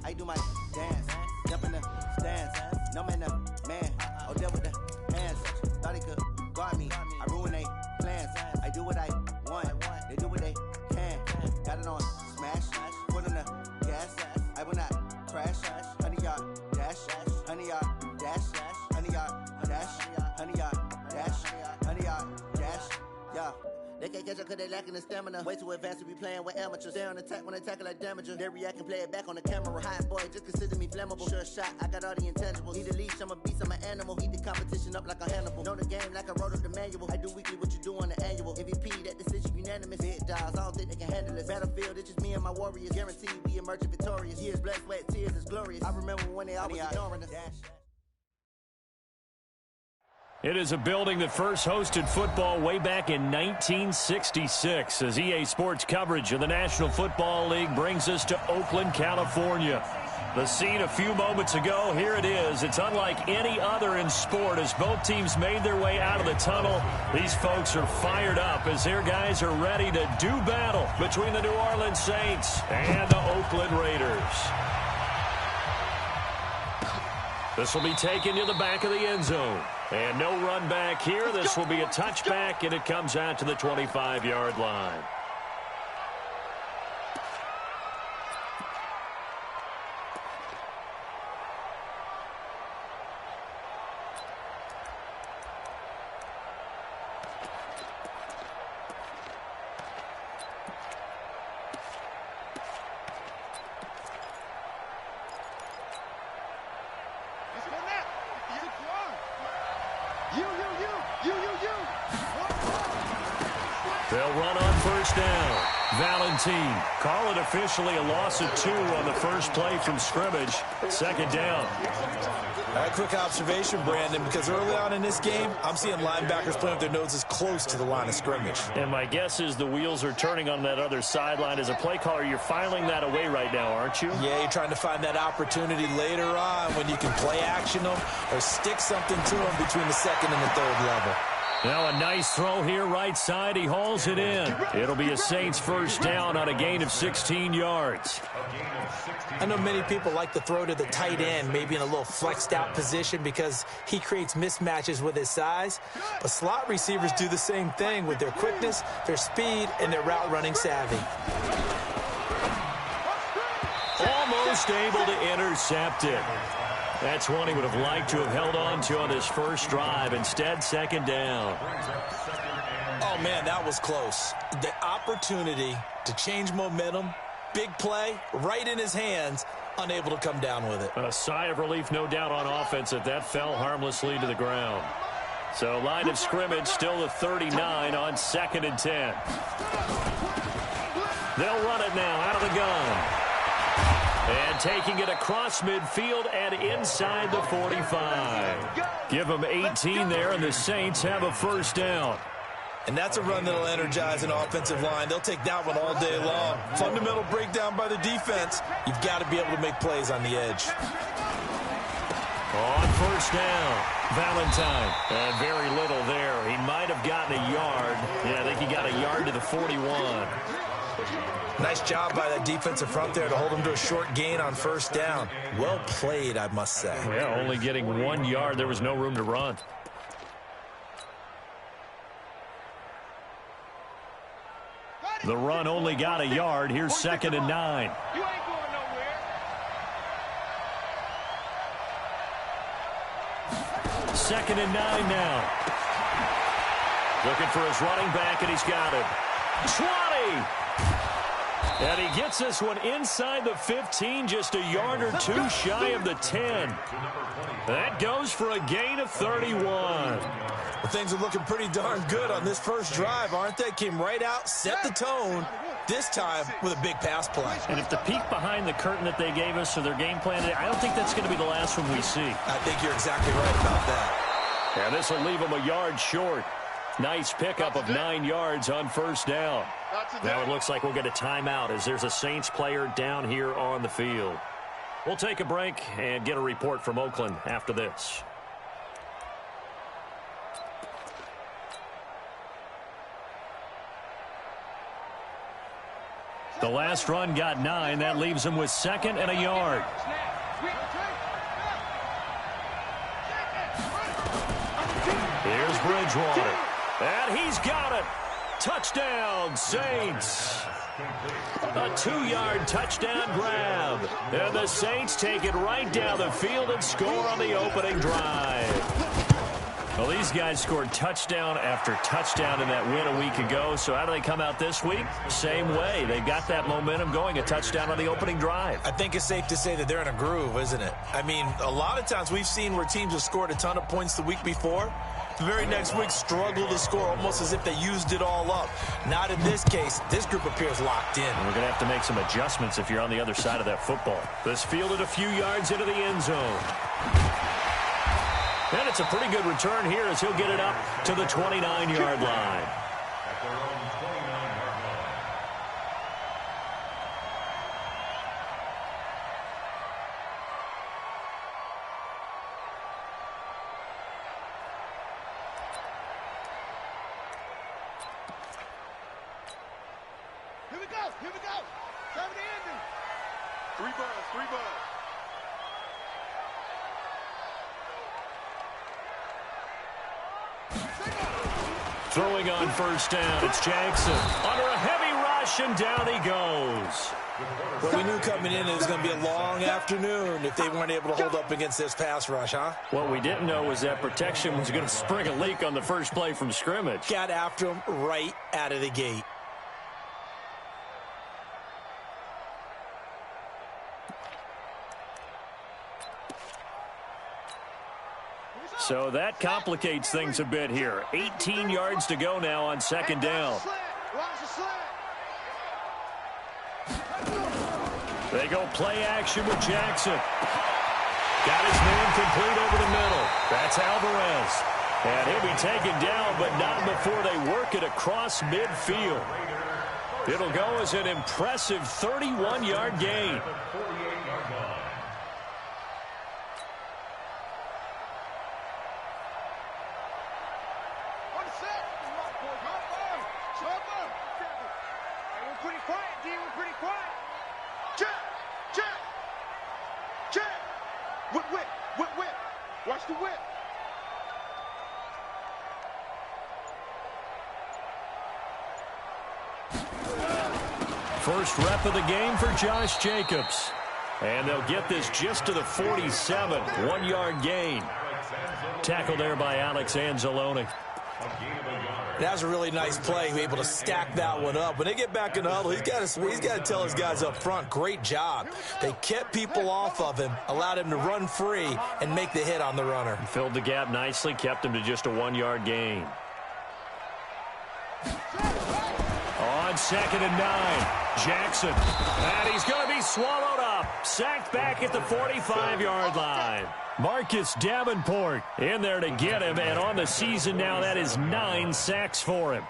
I do my dance, jump in the stands. No man, the man. Oh, there with the hands. Thought he could guard me. I ruin they plans. I do what I want. They do what they can. Got it on smash. Put on the gas. I will not crash. 100-yard dash. 100-yard dash. 100-yard dash. 100-yard dash. 100-yard dash. Yeah. They can't catch up cause they lacking the stamina. Way too advanced to be playing with amateurs. Stay on attack when they tackle like damager. They react and play it back on the camera. Hot boy, just consider me flammable. Sure shot, I got all the intangibles. Need a leash, I'm a beast, I'm an animal. Heat the competition up like a Hannibal. Know the game like I wrote up the manual. I do weekly what you do on the annual. MVP, that decision unanimous. Big dials, I don't think they can handle it. Battlefield, it's just me and my warriors. Guaranteed we emerging victorious. Years, blood, sweat, tears, is glorious. I remember when they always ignoring us. It is a building that first hosted football way back in 1966 as EA Sports coverage of the National Football League brings us to Oakland, California. The scene a few moments ago, here it is. It's unlike any other in sport as both teams made their way out of the tunnel. These folks are fired up as their guys are ready to do battle between the New Orleans Saints and the Oakland Raiders. This will be taken to the back of the end zone. And no run back here. This will be a touchback, and it comes out to the 25-yard line. They'll run on first down. Valentine. Call it officially a loss of 2 on the first play from scrimmage. Second down. A quick observation, Brandon, because early on in this game, I'm seeing linebackers playing with their noses close to the line of scrimmage. And my guess is the wheels are turning on that other sideline. As a play caller, you're filing that away right now, aren't you? Yeah, you're trying to find that opportunity later on when you can play action them or stick something to them between the second and the third level. Now a nice throw here right side. He hauls it in. It'll be a Saints first down on a gain of 16 yards. I know many people like to throw to the tight end, maybe in a little flexed out position because he creates mismatches with his size. But slot receivers do the same thing with their quickness, their speed, and their route running savvy. Almost able to intercept it. That's one he would have liked to have held on to on this first drive. Instead, second down. Oh, man, that was close. The opportunity to change momentum, big play, right in his hands, unable to come down with it. A sigh of relief, no doubt, on offense that fell harmlessly to the ground. So line of scrimmage still the 39 on 2nd and 10. They'll run it now out of the gun. And taking it across midfield and inside the 45. Give them 18 there, and the Saints have a first down. And that's a run that'll energize an offensive line. They'll take that one all day long. Fundamental breakdown by the defense. You've got to be able to make plays on the edge. On first down, Valentine. Very little there. He might have gotten a yard. Yeah, I think he got a yard to the 41. Nice job by that defensive front there to hold him to a short gain on first down. Well played, I must say. Yeah, only getting 1 yard. There was no room to run. The run only got a yard. Here's 2nd and 9. You ain't going nowhere. 2nd and 9 now. Looking for his running back, and he's got it. 20! And he gets this one inside the 15, just a yard or 2 shy of the 10. That goes for a gain of 31. Well, things are looking pretty darn good on this first drive, aren't they? Came right out, set the tone, this time with a big pass play. And if the peek behind the curtain that they gave us or their game plan, I don't think that's going to be the last one we see. I think you're exactly right about that. And this will leave them a yard short. Nice pickup of 9 yards on first down. Now it looks like we'll get a timeout as there's a Saints player down here on the field. We'll take a break and get a report from Oakland after this. The The last run got 9. That leaves him with 2nd and a yard. Here's Bridgewater. And he's got it. Touchdown, Saints. A 2-yard touchdown grab. And the Saints take it right down the field and score on the opening drive. Well, these guys scored touchdown after touchdown in that win a week ago. So how do they come out this week? Same way. They got that momentum going, a touchdown on the opening drive. I think it's safe to say that they're in a groove, isn't it? I mean, a lot of times we've seen where teams have scored a ton of points the week before. The very next week struggle to score almost as if they used it all up. Not in this case. This group appears locked in. We're going to have to make some adjustments if you're on the other side of that football. This fielded a few yards into the end zone. And it's a pretty good return here as he'll get it up to the 29-yard line. Here we go. Time to end it. 3 balls, 3 balls. Throwing on first down, it's Jackson. Under a heavy rush, and down he goes. Well, we knew coming in it was going to be a long afternoon if they weren't able to hold up against this pass rush, huh? What we didn't know was that protection was going to spring a leak on the first play from scrimmage. Got after him right out of the gate. So that complicates things a bit here. 18 yards to go now on second down. They go play action with Jackson. Got his man complete over the middle. That's Alvarez. And he'll be taken down, but not before they work it across midfield. It'll go as an impressive 31-yard gain. Watch the whip. First rep of the game for Josh Jacobs. And they'll get this just to the 47. 1-yard gain. Tackle there by Alex Anzalone. That was a really nice play, able to stack that one up. When they get back in the huddle, he's got to tell his guys up front, great job. They kept people off of him, allowed him to run free and make the hit on the runner. Filled the gap nicely, kept him to just a 1-yard gain. On 2nd and 9, Jackson. And he's going to be swallowed up. Sacked back at the 45-yard line. Marcus Davenport in there to get him, and on the season now, that is 9 sacks for him.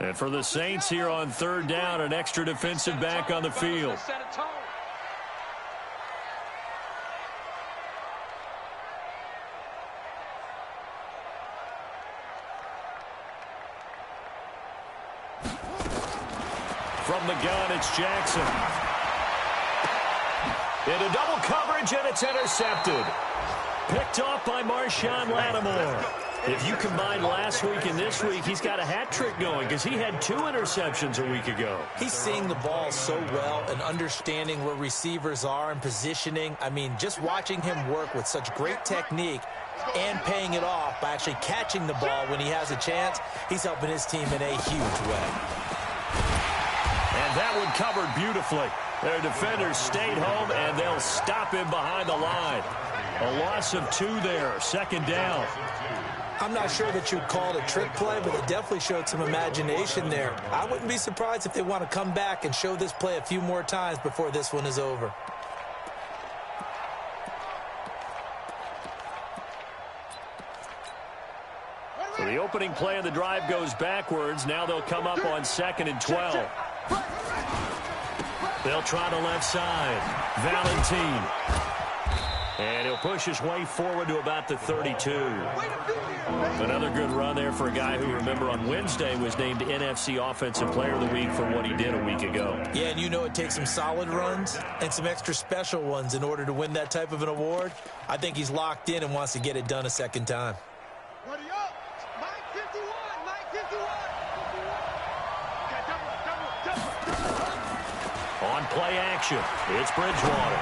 And for the Saints here on third down, an extra defensive back on the field. From the gun, it's Jackson. Into double coverage, and it's intercepted. Picked off by Marshawn Lattimore. If you combine last week and this week, he's got a hat trick going because he had 2 interceptions a week ago. He's seeing the ball so well and understanding where receivers are and positioning. I mean, just watching him work with such great technique and paying it off by actually catching the ball when he has a chance, he's helping his team in a huge way. And that one covered beautifully. Their defenders stayed home, and they'll stop him behind the line. A loss of 2 there, 2nd down. I'm not sure that you'd call it a trick play, but it definitely showed some imagination there. I wouldn't be surprised if they want to come back and show this play a few more times before this one is over. So the opening play of the drive goes backwards. Now they'll come up on 2nd and 12. They'll try the left side. Valentine. And he'll push his way forward to about the 32. Another good run there for a guy who, remember, on Wednesday was named NFC Offensive Player of the Week for what he did a week ago. Yeah, and you know it takes some solid runs and some extra special ones in order to win that type of an award. I think he's locked in and wants to get it done a second time. Ready up. Mike 51. Mike 51. Okay, double. On play action, it's Bridgewater.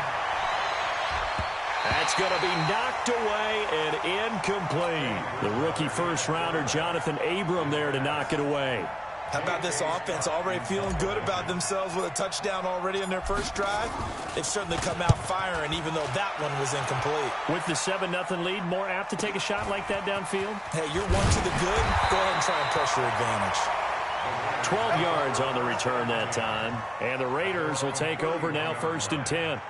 That's going to be knocked away and incomplete. The rookie first-rounder, Jonathan Abram, there to knock it away. How about this offense already feeling good about themselves with a touchdown already in their first drive? They've certainly come out firing, even though that one was incomplete. With the 7-0 lead, more apt to take a shot like that downfield? Hey, you're one to the good. Go ahead and try and press your advantage. 12 yards on the return that time. And the Raiders will take over now, 1st and 10.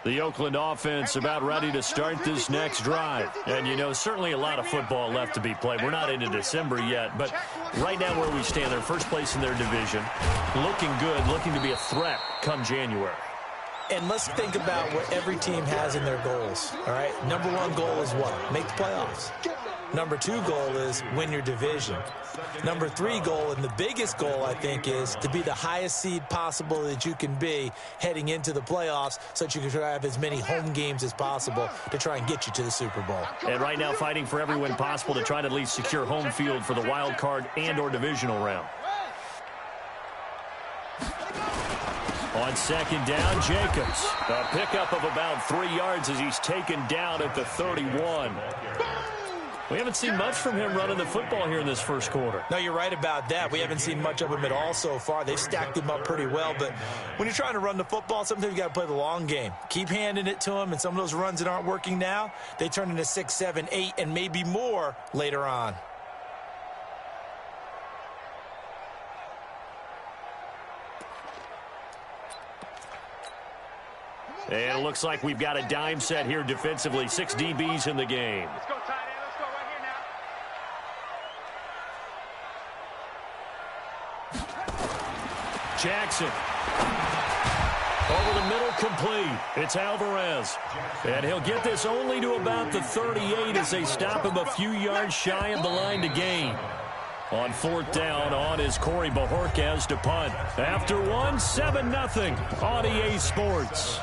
The Oakland offense about ready to start this next drive. And, you know, certainly a lot of football left to be played. We're not into December yet, but right now where we stand, they're first place in their division. Looking good, looking to be a threat come January. And let's think about what every team has in their goals, all right? Number one goal is what? Make the playoffs. Number two goal is win your division. Number three goal, and the biggest goal, I think, is to be the highest seed possible that you can be heading into the playoffs so that you can have as many home games as possible to try and get you to the Super Bowl. And right now fighting for every win possible to try to at least secure home field for the wild card and or divisional round. On 2nd down, Jacobs. A pickup of about 3 yards as he's taken down at the 31. We haven't seen much from him running the football here in this first quarter. No, you're right about that. We haven't seen much of him at all so far. They've stacked him up pretty well, but when you're trying to run the football, sometimes you got to play the long game. Keep handing it to him, and some of those runs that aren't working now, they turn into 6, 7, 8, and maybe more later on. And it looks like we've got a dime set here defensively. 6 DBs in the game. Let's go, tight end. Let's go right here now. Jackson. Over the middle, complete. It's Alvarez. And he'll get this only to about the 38 as they stop him a few yards shy of the line to gain. On 4th down, on is Corey Bojorquez to punt. After 7-0 on EA Sports.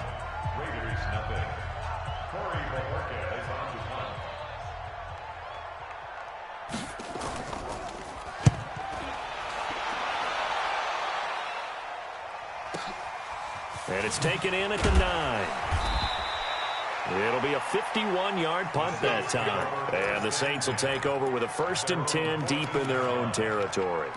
And it's taken in at the 9. It'll be a 51-yard punt that time. And the Saints will take over with a 1st and 10 deep in their own territory.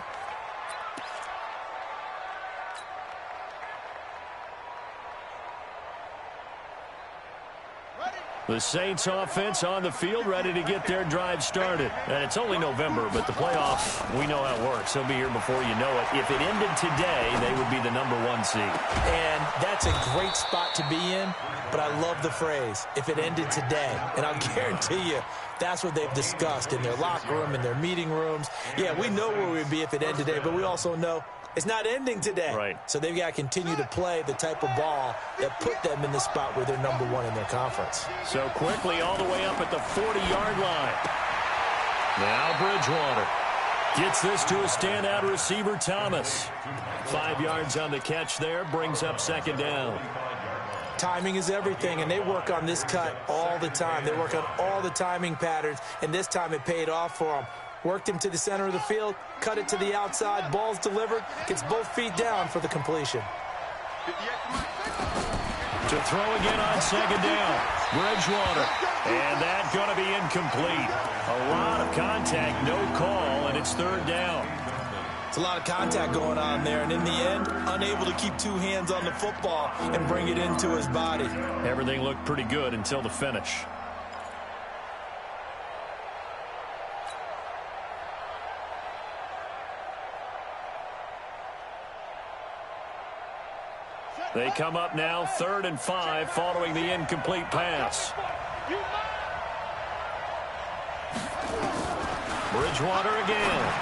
The Saints offense on the field ready to get their drive started. And it's only November, but the playoffs, we know how it works. They'll be here before you know it. If it ended today, they would be the #1 seed. And that's a great spot to be in, but I love the phrase, if it ended today. And I'll guarantee you, that's what they've discussed in their locker room, in their meeting rooms. Yeah, we know where we'd be if it ended today, but we also know it's not ending today. Right. So they've got to continue to play the type of ball that put them in the spot where they're #1 in their conference. So quickly all the way up at the 40-yard line. Now Bridgewater gets this to a standout receiver, Thomas. 5 yards on the catch there, brings up 2nd down. Timing is everything, and they work on this cut all the time. They work on all the timing patterns, and this time it paid off for them. Worked him to the center of the field, cut it to the outside, ball's delivered, gets both feet down for the completion. To throw again on 2nd down, Bridgewater. And that's going to be incomplete. A lot of contact, no call, and it's 3rd down. It's a lot of contact going on there, and in the end, unable to keep 2 hands on the football and bring it into his body. Everything looked pretty good until the finish. They come up now 3rd and 5 following the incomplete pass. Bridgewater again.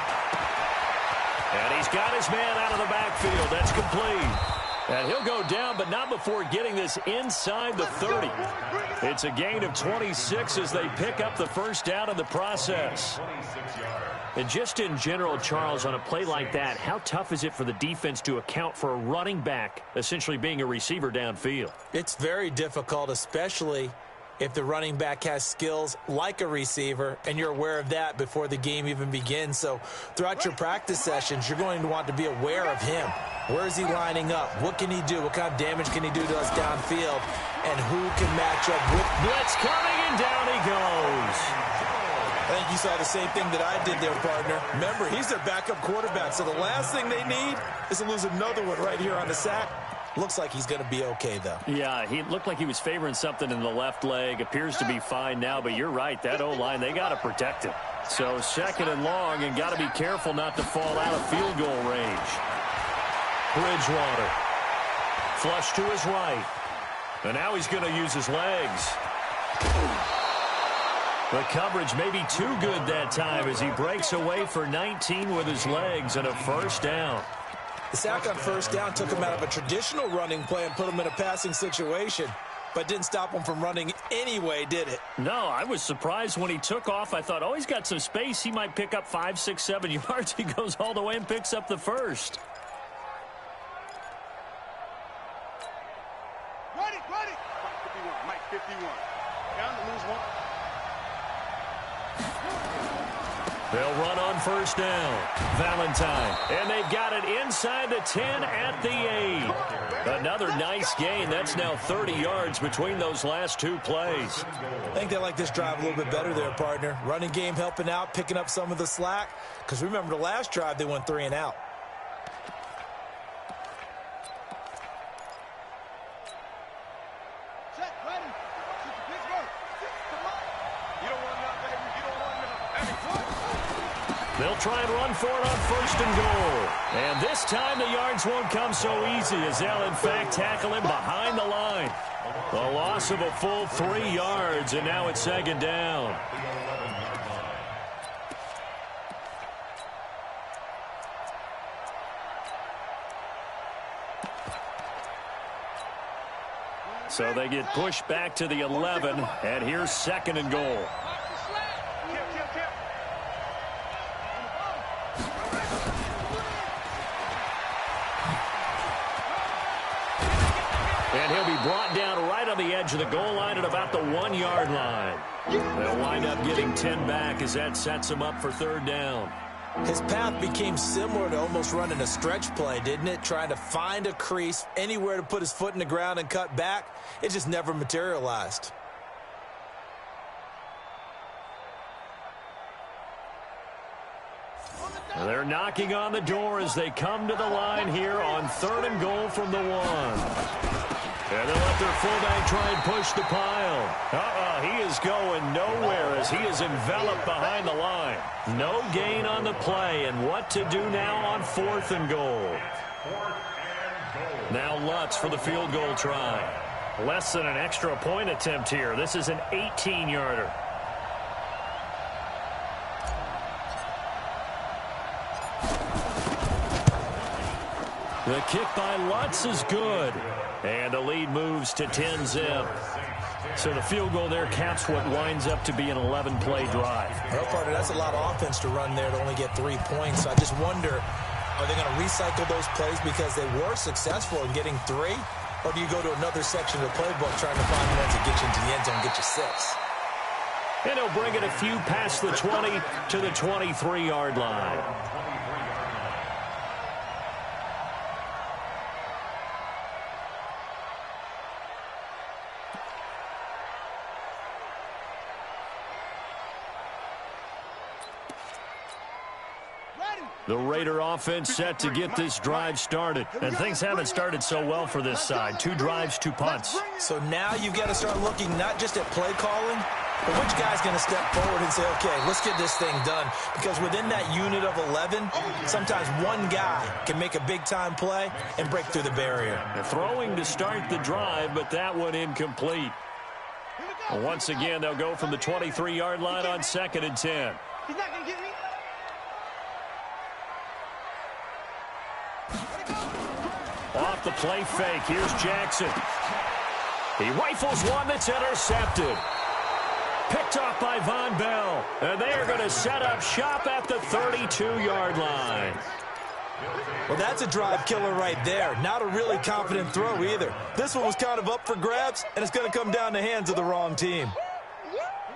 And he's got his man out of the backfield. That's complete. And he'll go down, but not before getting this inside the 30. It's a gain of 26 as they pick up the first down in the process. And just in general, Charles, on a play like that, how tough is it for the defense to account for a running back essentially being a receiver downfield? It's very difficult, especially if the running back has skills like a receiver, and you're aware of that before the game even begins. So throughout your practice sessions, you're going to want to be aware of him. Where is he lining up? What can he do? What kind of damage can he do to us downfield? And who can match up with? Blitz coming, and down he goes. I think you saw the same thing that I did there, partner. Remember, he's their backup quarterback, so the last thing they need is to lose another one right here on the sack. Looks like he's going to be okay, though. Yeah, he looked like he was favoring something in the left leg. Appears to be fine now, but you're right. That O-line, they got to protect him. So second and long, and got to be careful not to fall out of field goal range. Bridgewater. Flush to his right. And now he's going to use his legs. The coverage may be too good that time as he breaks away for 19 with his legs and a first down. The sack on first down took him out of a traditional running play and put him in a passing situation, but didn't stop him from running anyway, did it? No, I was surprised when he took off. I thought, oh, he's got some space. He might pick up 5, 6, 7 yards. He goes all the way and picks up the first. Ready. Mike 51. Down to lose one. They'll run on first down. Valentine. And they've got it inside the 10 at the 8. Another nice gain. That's now 30 yards between those last two plays. I think they like this drive a little bit better there, partner. Running game helping out, picking up some of the slack. Because remember, the last drive, they went 3 and out. They'll try and run for it on first and goal. And this time the yards won't come so easy as they'll, in fact, tackle him behind the line. A loss of a full 3 yards, and now it's second down. So they get pushed back to the 11, and here's second and goal. And he'll be brought down right on the edge of the goal line at about the 1 yard line. They'll wind up getting 10 back as that sets him up for third down. His path became similar to almost running a stretch play, didn't it? Trying to find a crease, anywhere to put his foot in the ground and cut back. It just never materialized. They're knocking on the door as they come to the line here on third and goal from the 1. And they'll let their fullback try and push the pile. He is going nowhere as he is enveloped behind the line. No gain on the play, and what to do now on fourth and goal. Now Lutz for the field goal try. Less than an extra point attempt here. This is an 18-yarder. The kick by Lutz is good. And the lead moves to 10-zip. So the field goal there caps what winds up to be an 11-play drive. Well, partner, that's a lot of offense to run there to only get 3 points. So I just wonder, are they going to recycle those plays because they were successful in getting 3? Or do you go to another section of the playbook trying to find ones that get you into the end zone and get you 6? And he'll bring it a few past the 20 to the 23-yard line. The Raider offense set to get this drive started. And things haven't started so well for this side. 2 drives, 2 punts. So now you've got to start looking not just at play calling, but which guy's going to step forward and say, okay, let's get this thing done. Because within that unit of 11, sometimes one guy can make a big-time play and break through the barrier. They're throwing to start the drive, but that one incomplete. Once again, they'll go from the 23-yard line on second and 10. He's not going to get me. Off the play fake, here's Jackson. He rifles one that's intercepted. Picked off by Von Bell. And they are going to set up shop at the 32-yard line. Well, that's a drive killer right there. Not a really confident throw either. This one was kind of up for grabs, and it's going to come down the hands of the wrong team.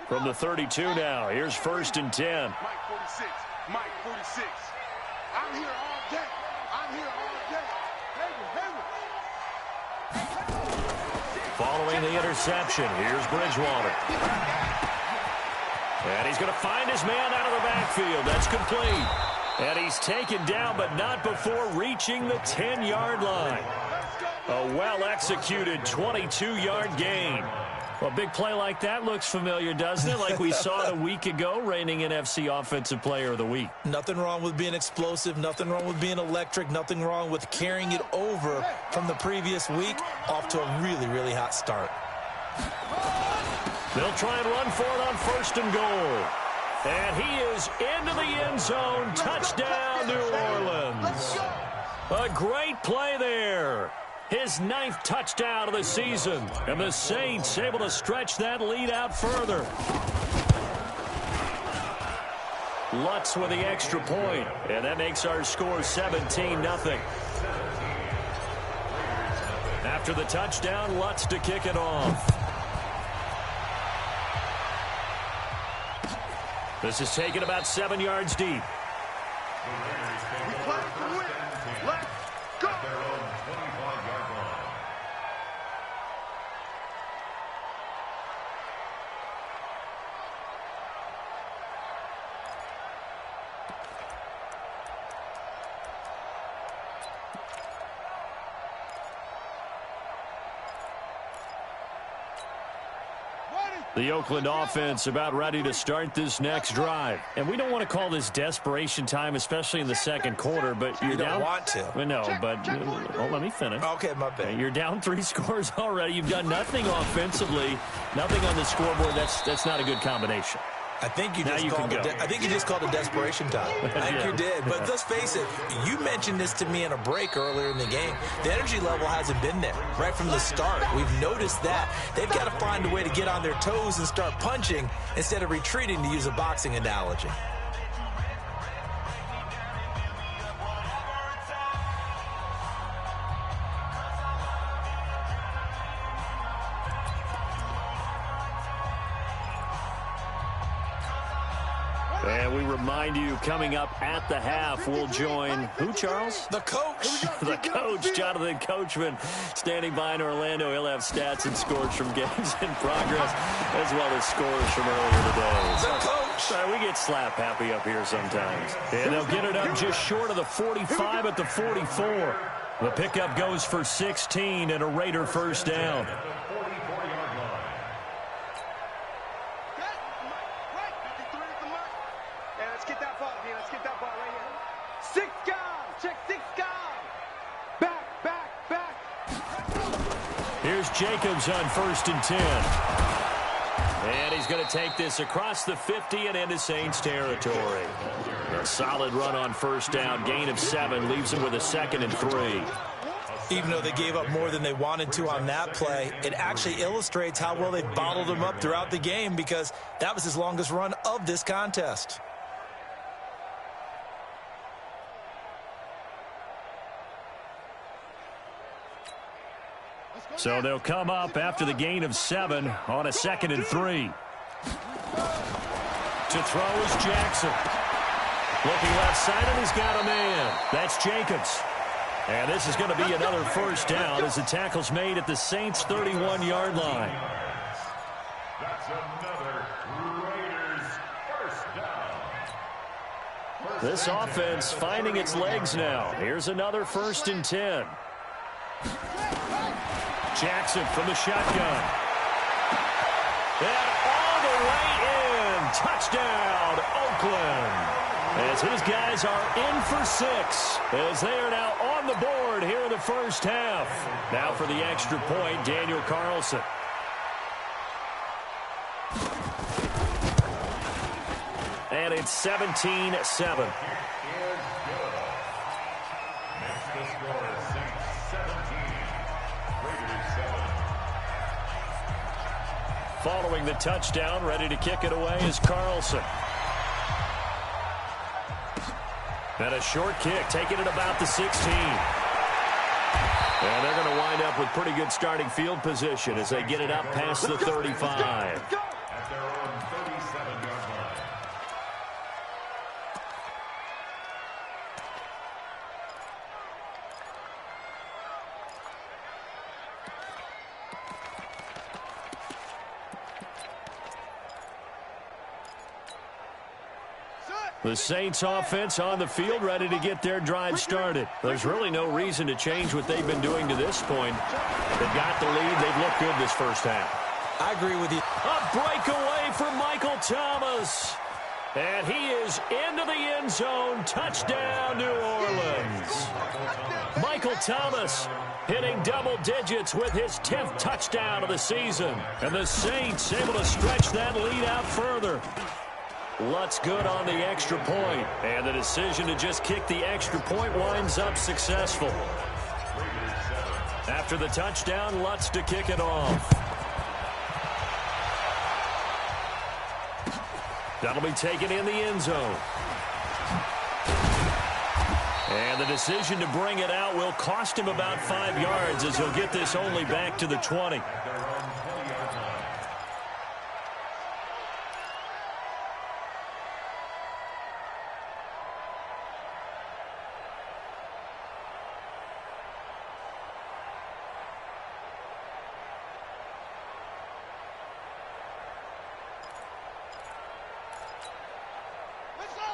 From the 32 now, here's 1st and 10. Mike 46. Mike 46. I'm here all day. I'm here all day. Following the interception, here's Bridgewater. And he's going to find his man out of the backfield. That's complete. And he's taken down, but not before reaching the 10-yard line. A well-executed 22-yard gain. Well, a big play like that looks familiar, doesn't it? Like we saw it a week ago, reigning NFC Offensive Player of the Week. Nothing wrong with being explosive, nothing wrong with being electric, nothing wrong with carrying it over from the previous week off to a really, really hot start. They'll try and run for it on 1st and goal. And he is into the end zone. Touchdown, New Orleans. A great play there. His 9th touchdown of the season. And the Saints able to stretch that lead out further. Lutz with the extra point. And that makes our score 17-0. After the touchdown, Lutz to kick it off. This is taken about 7 yards deep. We play to win. Let's go. The Oakland offense about ready to start this next drive. And we don't want to call this desperation time, especially in the second quarter, but you're down. You don't want to. No, but let me finish. Okay, my bad. You're down 3 scores already. You've done nothing offensively, nothing on the scoreboard. That's not a good combination. I think you just called it desperation time. I think you did. But let's face it, you mentioned this to me in a break earlier in the game. The energy level hasn't been there right from the start. We've noticed that. They've got to find a way to get on their toes and start punching instead of retreating, to use a boxing analogy. And we remind you, coming up at the half, we'll join who, Charles? The coach. The coach, Jonathan Coachman, standing by in Orlando. He'll have stats and scores from games in progress, as well as scores from earlier today. The coach. We get slap happy up here sometimes. And they'll get it up just short of the 45 at the 44. The pickup goes for 16 and a Raider first down. Here's Jacobs on 1st and 10. And he's going to take this across the 50 and into Saints territory. A solid run on 1st down. Gain of 7 leaves him with a 2nd and 3. Even though they gave up more than they wanted to on that play, it actually illustrates how well they bottled him up throughout the game, because that was his longest run of this contest. So they'll come up after the gain of 7 on a 2nd and 3. To throw is Jackson. Looking left side, and he's got a man. That's Jacobs. And this is going to be another first down as the tackle's made at the Saints' 31-yard line. That's another Raiders first down. This offense finding its legs now. Here's another 1st and 10. Jackson from the shotgun. And all the way in. Touchdown, Oakland. As his guys are in for 6. As they are now on the board here in the first half. Now for the extra point, Daniel Carlson. And and it's 17-7. Following the touchdown, ready to kick it away is Carlson. And a short kick, taking it about the 16. And they're going to wind up with pretty good starting field position as they get it up past the 35. At their own 37-yard line. The Saints offense on the field, ready to get their drive started. There's really no reason to change what they've been doing to this point. They've got the lead. They've looked good this first half. I agree with you. A breakaway for Michael Thomas. And he is into the end zone. Touchdown, New Orleans. Michael Thomas hitting double digits with his 10th touchdown of the season. And the Saints able to stretch that lead out further. Lutz good on the extra point, and the decision to just kick the extra point winds up successful. After the touchdown, Lutz to kick it off. That'll be taken in the end zone. And the decision to bring it out will cost him about 5 yards as he'll get this only back to the 20.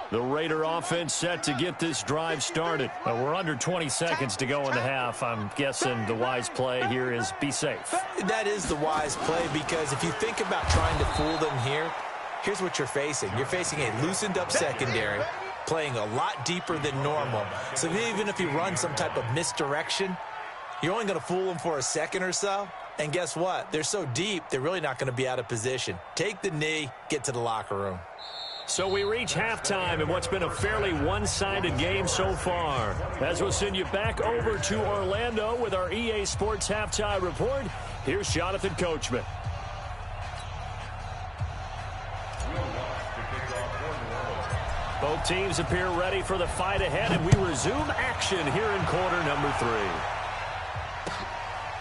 The Raider offense set to get this drive started. We're under 20 seconds to go in the half. I'm guessing the wise play here is be safe. That is the wise play, because if you think about trying to fool them here, here's what you're facing. You're facing a loosened up secondary, playing a lot deeper than normal. So even if you run some type of misdirection, you're only going to fool them for a second or so. And guess what? They're so deep, they're really not going to be out of position. Take the knee, get to the locker room. So we reach halftime in what's been a fairly one-sided game so far. As we'll send you back over to Orlando with our EA Sports Halftime Report, here's Jonathan Coachman. Both teams appear ready for the fight ahead, and we resume action here in quarter number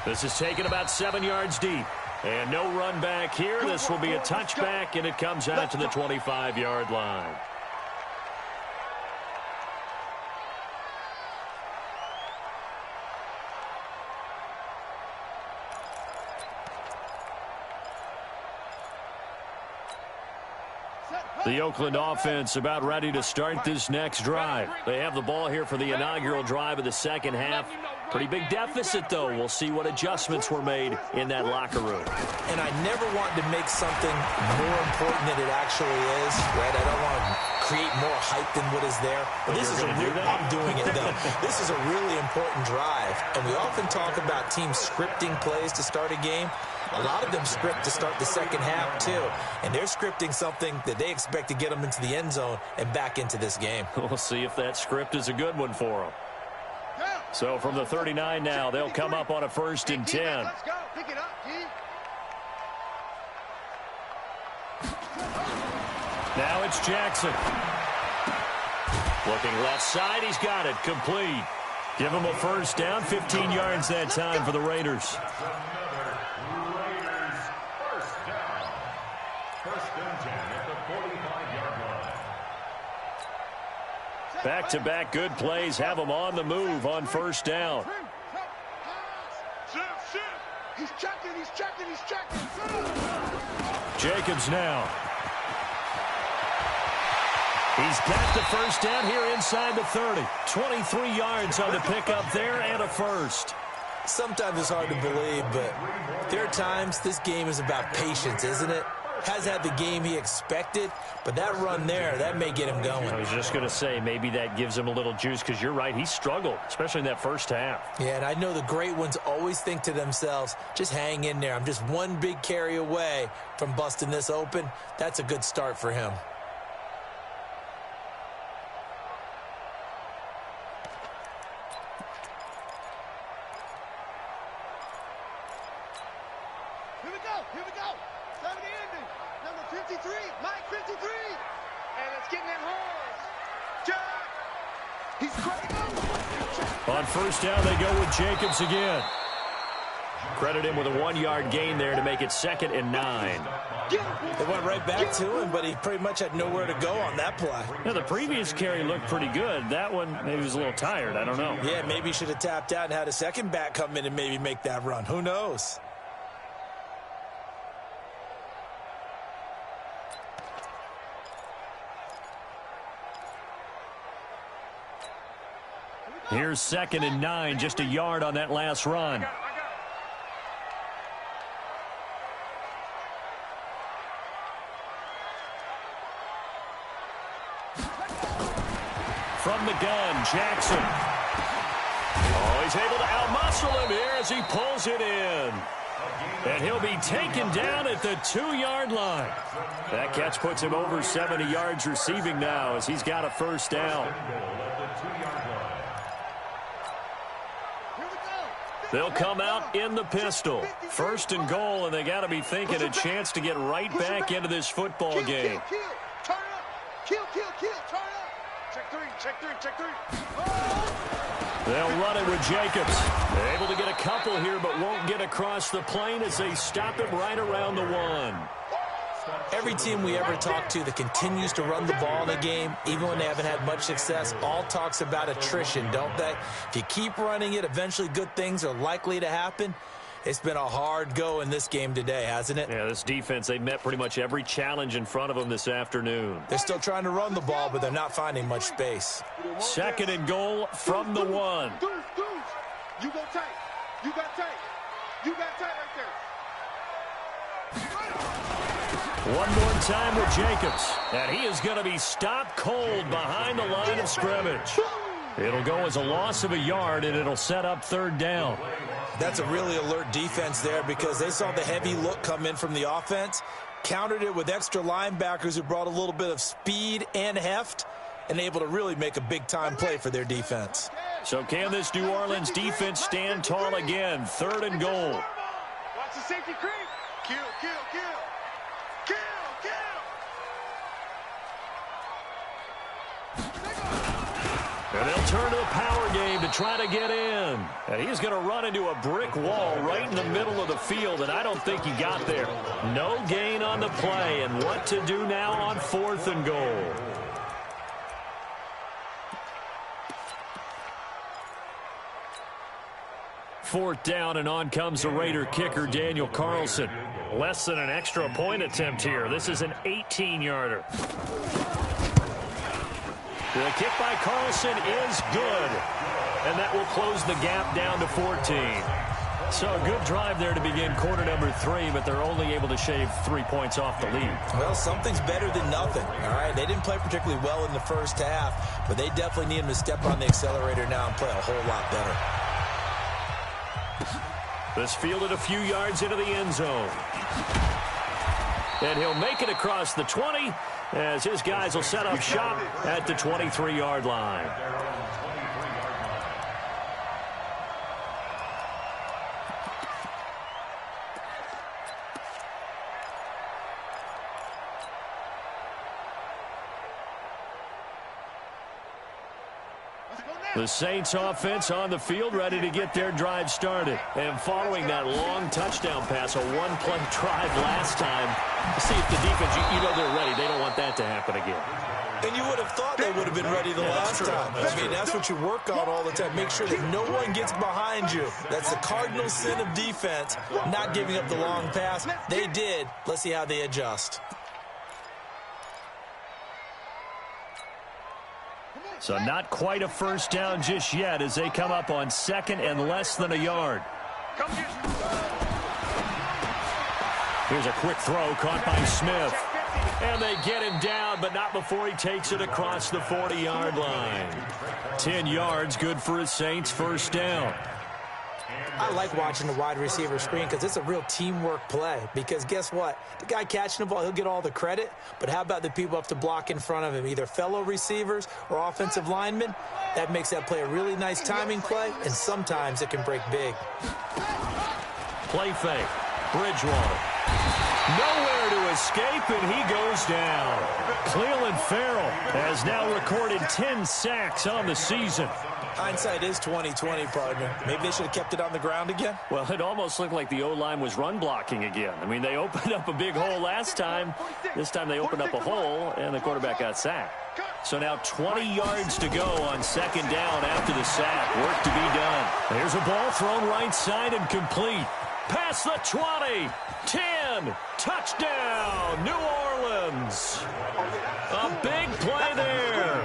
3. This is taken about 7 yards deep. And no run back here. This will be a touchback, and it comes out to the 25-yard line. The Oakland offense about ready to start this next drive. They have the ball here for the inaugural drive of the second half. Pretty big deficit, though. We'll see what adjustments were made in that locker room. And I never want to make something more important than it actually is, right? I don't want to create more hype than what is there. But this is I'm doing it, though. This is a really important drive. And we often talk about teams scripting plays to start a game. A lot of them script to start the second half, too. And they're scripting something that they expect to get them into the end zone and back into this game. We'll see if that script is a good one for them. So from the 39 now, they'll come up on a 1st and 10. Let's go. Pick it up, G. Now it's Jackson. Looking left side, he's got it. Complete. Give him a 1st down, 15 yards that time for the Raiders. That's another Raiders 1st down. 1st and 10 at the 45-yard line. Back-to-back good plays have them on the move on 1st down. He's checking. Jacobs now. He's got the 1st down here inside the 30. 23 yards on the pickup there and a 1st. Sometimes it's hard to believe, but there are times this game is about patience, isn't it? Has had the game he expected, but that run there, that may get him going. I was just going to say, maybe that gives him a little juice, because you're right, he struggled, especially in that 1st half. Yeah, and I know the great ones always think to themselves, just hang in there. I'm just one big carry away from busting this open. That's a good start for him. go. Here we go. Time to end it. Number 53, Mike 53. And it's getting in horns. Jack. He's crazy. On first down, they go with Jacobs again. Credit him with a 1-yard gain there to make it 2nd and 9. They went right back to him, but he pretty much had nowhere to go on that play. Yeah, the previous carry looked pretty good. That one, maybe he was a little tired. I don't know. Yeah, maybe he should have tapped out and had a second back come in and maybe make that run. Who knows? Here's 2nd and 9, just a yard on that last run. From the gun, Jackson. Oh, he's able to outmuscle him here as he pulls it in. And he'll be taken down at the 2-yard line. That catch puts him over 70 yards receiving now as he's got a first down. They'll come out in the pistol. 1st and goal, and they got to be thinking a chance to get right back into this football game. Turn up. Kill. Turn up. Check three. They'll run it with Jacobs. They're able to get a couple here, but won't get across the plane as they stop him right around the 1. Every team we ever talk to that continues to run the ball in a game, even when they haven't had much success, all talks about attrition, don't they? If you keep running it, eventually good things are likely to happen. It's been a hard go in this game today, hasn't it? Yeah, this defense, they met pretty much every challenge in front of them this afternoon. They're still trying to run the ball, but they're not finding much space. 2nd and goal from the 1. You go tight. You got tight. You got tight right there. One more time with Jacobs. And he is going to be stopped cold behind the line of scrimmage. It'll go as a loss of a yard, and it'll set up 3rd down. That's a really alert defense there because they saw the heavy look come in from the offense, countered it with extra linebackers who brought a little bit of speed and heft, and able to really make a big-time play for their defense. So can this New Orleans defense stand tall again? 3rd and goal. Watch the safety creep. Kill. And they'll turn to the power game to try to get in. And he's going to run into a brick wall right in the middle of the field, and I don't think he got there. No gain on the play, and what to do now on 4th and goal. Fourth down, and on comes the Raider kicker, Daniel Carlson. Less than an extra point attempt here. This is an 18-yarder. The kick by Carlson is good, and that will close the gap down to 14. So a good drive there to begin quarter number 3, but they're only able to shave 3 points off the lead. Well, something's better than nothing, all right? They didn't play particularly well in the first half, but they definitely need him to step on the accelerator now and play a whole lot better. This fielded a few yards into the end zone. And he'll make it across the 20 as his guys will set up shop at the 23-yard line. The Saints offense on the field, ready to get their drive started. And following that long touchdown pass, a one-play drive last time, see if the defense, you know they're ready. They don't want that to happen again. And you would have thought they would have been ready the last time. I mean, that's what you work on all the time. Make sure that no one gets behind you. That's the cardinal sin of defense, not giving up the long pass. They did. Let's see how they adjust. So not quite a first down just yet as they come up on 2nd and less than a yard. Here's a quick throw caught by Smith. And they get him down, but not before he takes it across the 40-yard line. 10 yards, good for a Saints first down. I like watching the wide receiver screen because it's a real teamwork play. Because guess what? The guy catching the ball, he'll get all the credit. But how about the people up to block in front of him, either fellow receivers or offensive linemen? That makes that play a really nice timing play, and sometimes it can break big. Play fake. Bridgewater. Nowhere to escape, and he goes down. Cleveland Farrell has now recorded 10 sacks on the season. Hindsight is 20/20, partner. Maybe they should have kept it on the ground again. Well, it almost looked like the O-line was run blocking again. I mean, they opened up a big hole last time. This time they opened up a hole, and the quarterback got sacked. So now 20 yards to go on second down after the sack. Work to be done. There's a ball thrown right side and complete. Past the 20, 10, touchdown, New Orleans. A big play there.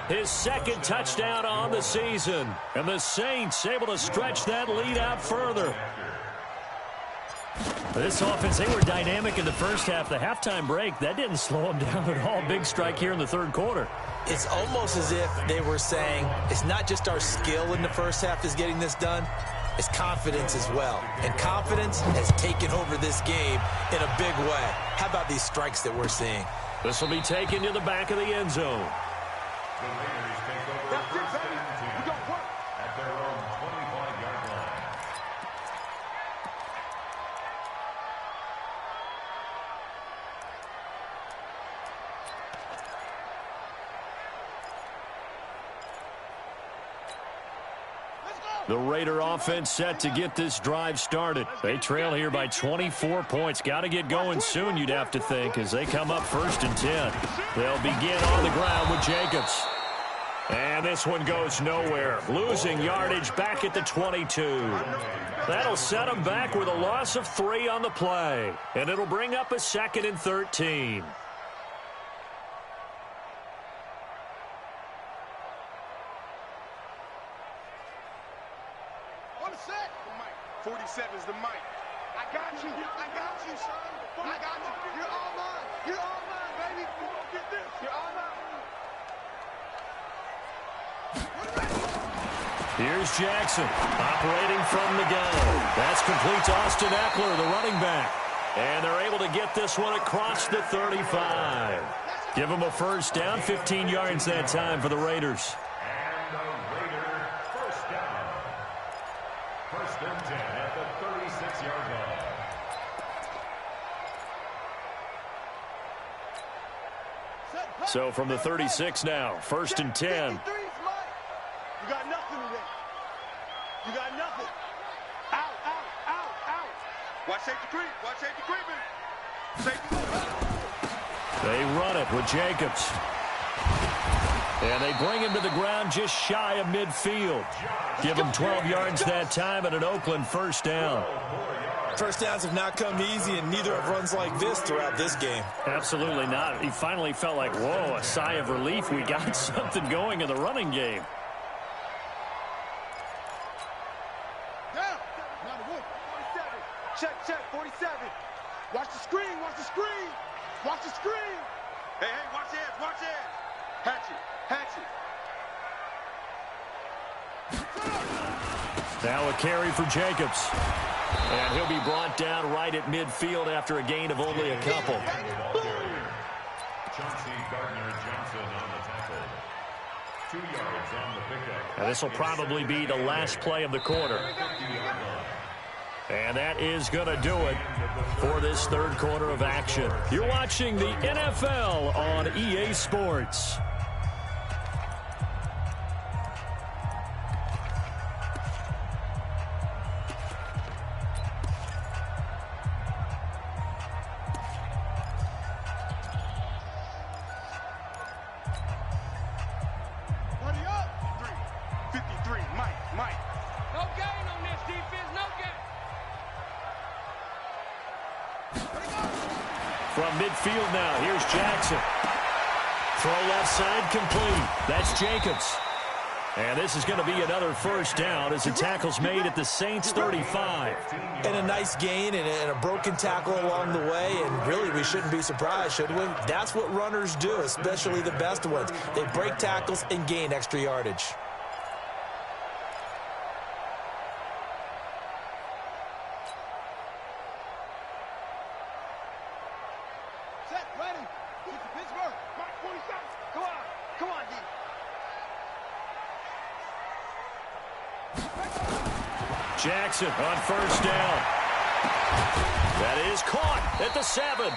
His second touchdown on the season. And the Saints able to stretch that lead out further. This offense, they were dynamic in the first half. The halftime break, that didn't slow them down at all. Big strike here in the third quarter. It's almost as if they were saying, it's not just our skill in the first half is getting this done. It's confidence as well. And confidence has taken over this game in a big way. How about these strikes that we're seeing? This will be taken to the back of the end zone. The Raiders take over first and 10 at their own 25-yard line. The Raider offense set to get this drive started. They trail here by 24 points. Got to get going soon, you'd have to think, as they come up first and 10. They'll begin on the ground with Jacobs. And this one goes nowhere. Losing yardage back at the 22. That'll set them back with a loss of 3 on the play. And it'll bring up a 2nd and 13. On the set. 47's the mic. I got you. I got you, son. I got you. You're all mine. You're all mine, baby. Get this. You're all mine. Here's Jackson operating from the gun. That's complete to Austin Eckler, the running back. And they're able to get this one across the 35. Give them a first down, 15 yards that time for the Raiders. And the Raider first down. First and 10 at the 36-yard line. So from the 36 now, first and 10. You got nothing today. You got nothing. Out, out, out, out. Watch safety creep. Watch safety creeping. Safety. They run it with Jacobs. And they bring him to the ground just shy of midfield. Give him 12 yards that time and an Oakland first down. First downs have not come easy, and neither have runs like this throughout this game. Absolutely not. He finally felt like, whoa, a sigh of relief. We got something going in the running game. Check, check, 47. Watch the screen, watch the screen. Watch the screen. Hey, hey, watch the edge, watch the edge. Hatchet, hatchet. Now a carry for Jacobs. And he'll be brought down right at midfield after a gain of only a couple. Chauncey Gardner-Johnson on the tackle. 2 yards on the pickup. And this will probably be the last play of the quarter. And that is going to do it for this third quarter of action. You're watching the NFL on EA Sports. Buddy up. 53, Mike. No gain on this defense, no gain. From midfield now, here's Jackson. Throw left side complete. That's Jacobs. And this is going to be another first down as the tackle's made at the Saints 35. And a nice gain and a broken tackle along the way, and really we shouldn't be surprised, should we? That's what runners do, especially the best ones. They break tackles and gain extra yardage. Set, ready. Get to Pittsburgh. Mike, 47. Come on, D. Jackson on first down. That is caught at the 7.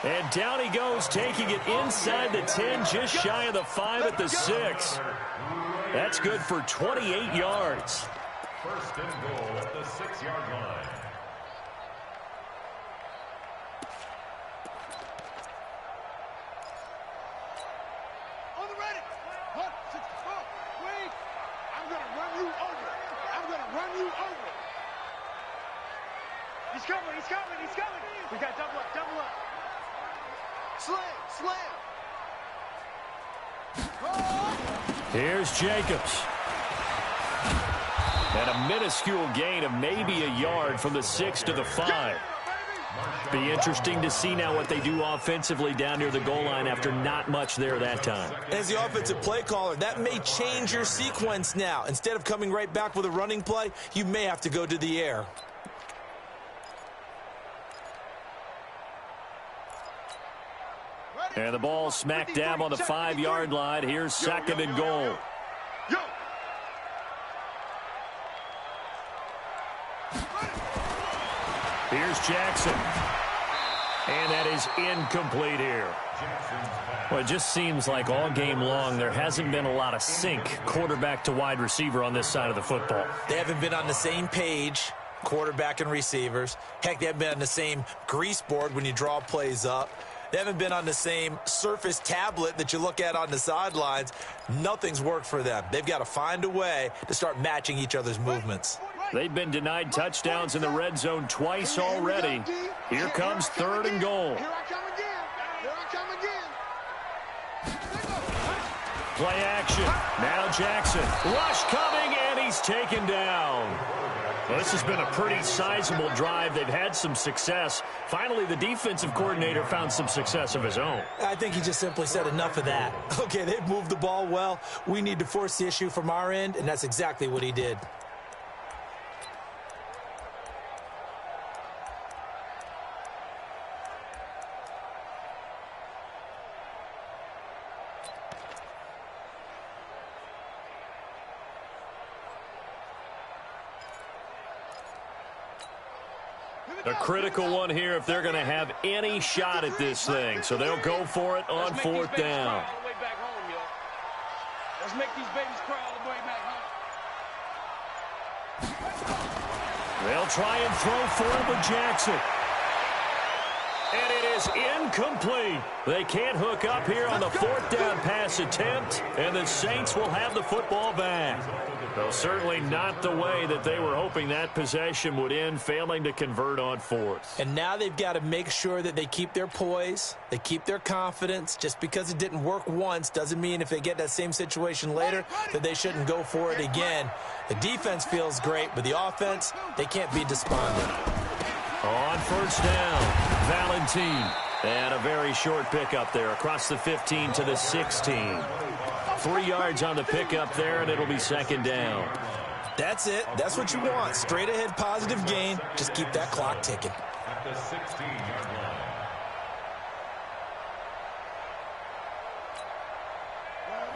And down he goes, taking it inside the 10, just shy of the 5 at the 6. That's good for 28 yards. First and goal at the 6-yard line. On the ready. 1, 6, 4. Wait. I'm going to run you over. I'm going to run you over. He's coming. He's coming. He's coming. We got double up. Double up. Slam. Slam. Here's Jacobs. And a minuscule gain of maybe a yard from the 6 to the 5. Be interesting to see now what they do offensively down near the goal line after not much there that time. As the offensive play caller, that may change your sequence now. Instead of coming right back with a running play, you may have to go to the air. And the ball smack dab on the 5-yard line. Here's second and goal. Here's Jackson. And that is incomplete here. Well, it just seems like all game long there hasn't been a lot of sync quarterback to wide receiver on this side of the football. They haven't been on the same page, quarterback and receivers. Heck, they haven't been on the same grease board when you draw plays up. They haven't been on the same Surface tablet that you look at on the sidelines. Nothing's worked for them. They've got to find a way to start matching each other's movements. They've been denied touchdowns in the red zone twice already. Here comes third and goal. Here I come again. Here I come again. Play action. Now Jackson. Rush coming, and he's taken down. Well, this has been a pretty sizable drive. They've had some success. Finally, the defensive coordinator found some success of his own. I think he just simply said enough of that. Okay, they've moved the ball well. We need to force the issue from our end, and that's exactly what he did. A critical one here if they're going to have any shot at this thing. So they'll go for it on fourth down. Let's make these babies cry all the way back home. They'll try and throw for it with Jackson. And it is incomplete. They can't hook up here on the fourth down pass attempt, and the Saints will have the football back. Though certainly not the way that they were hoping that possession would end, failing to convert on fourth. And now they've got to make sure that they keep their poise, they keep their confidence. Just because it didn't work once doesn't mean if they get that same situation later that they shouldn't go for it again. The defense feels great, but the offense, they can't be despondent. On first down, Valentine. And a very short pickup there across the 15 to the 16. 3 yards on the pickup there, and it'll be second down. That's it. That's what you want. Straight ahead positive gain. Just keep that clock ticking. At the 16-yard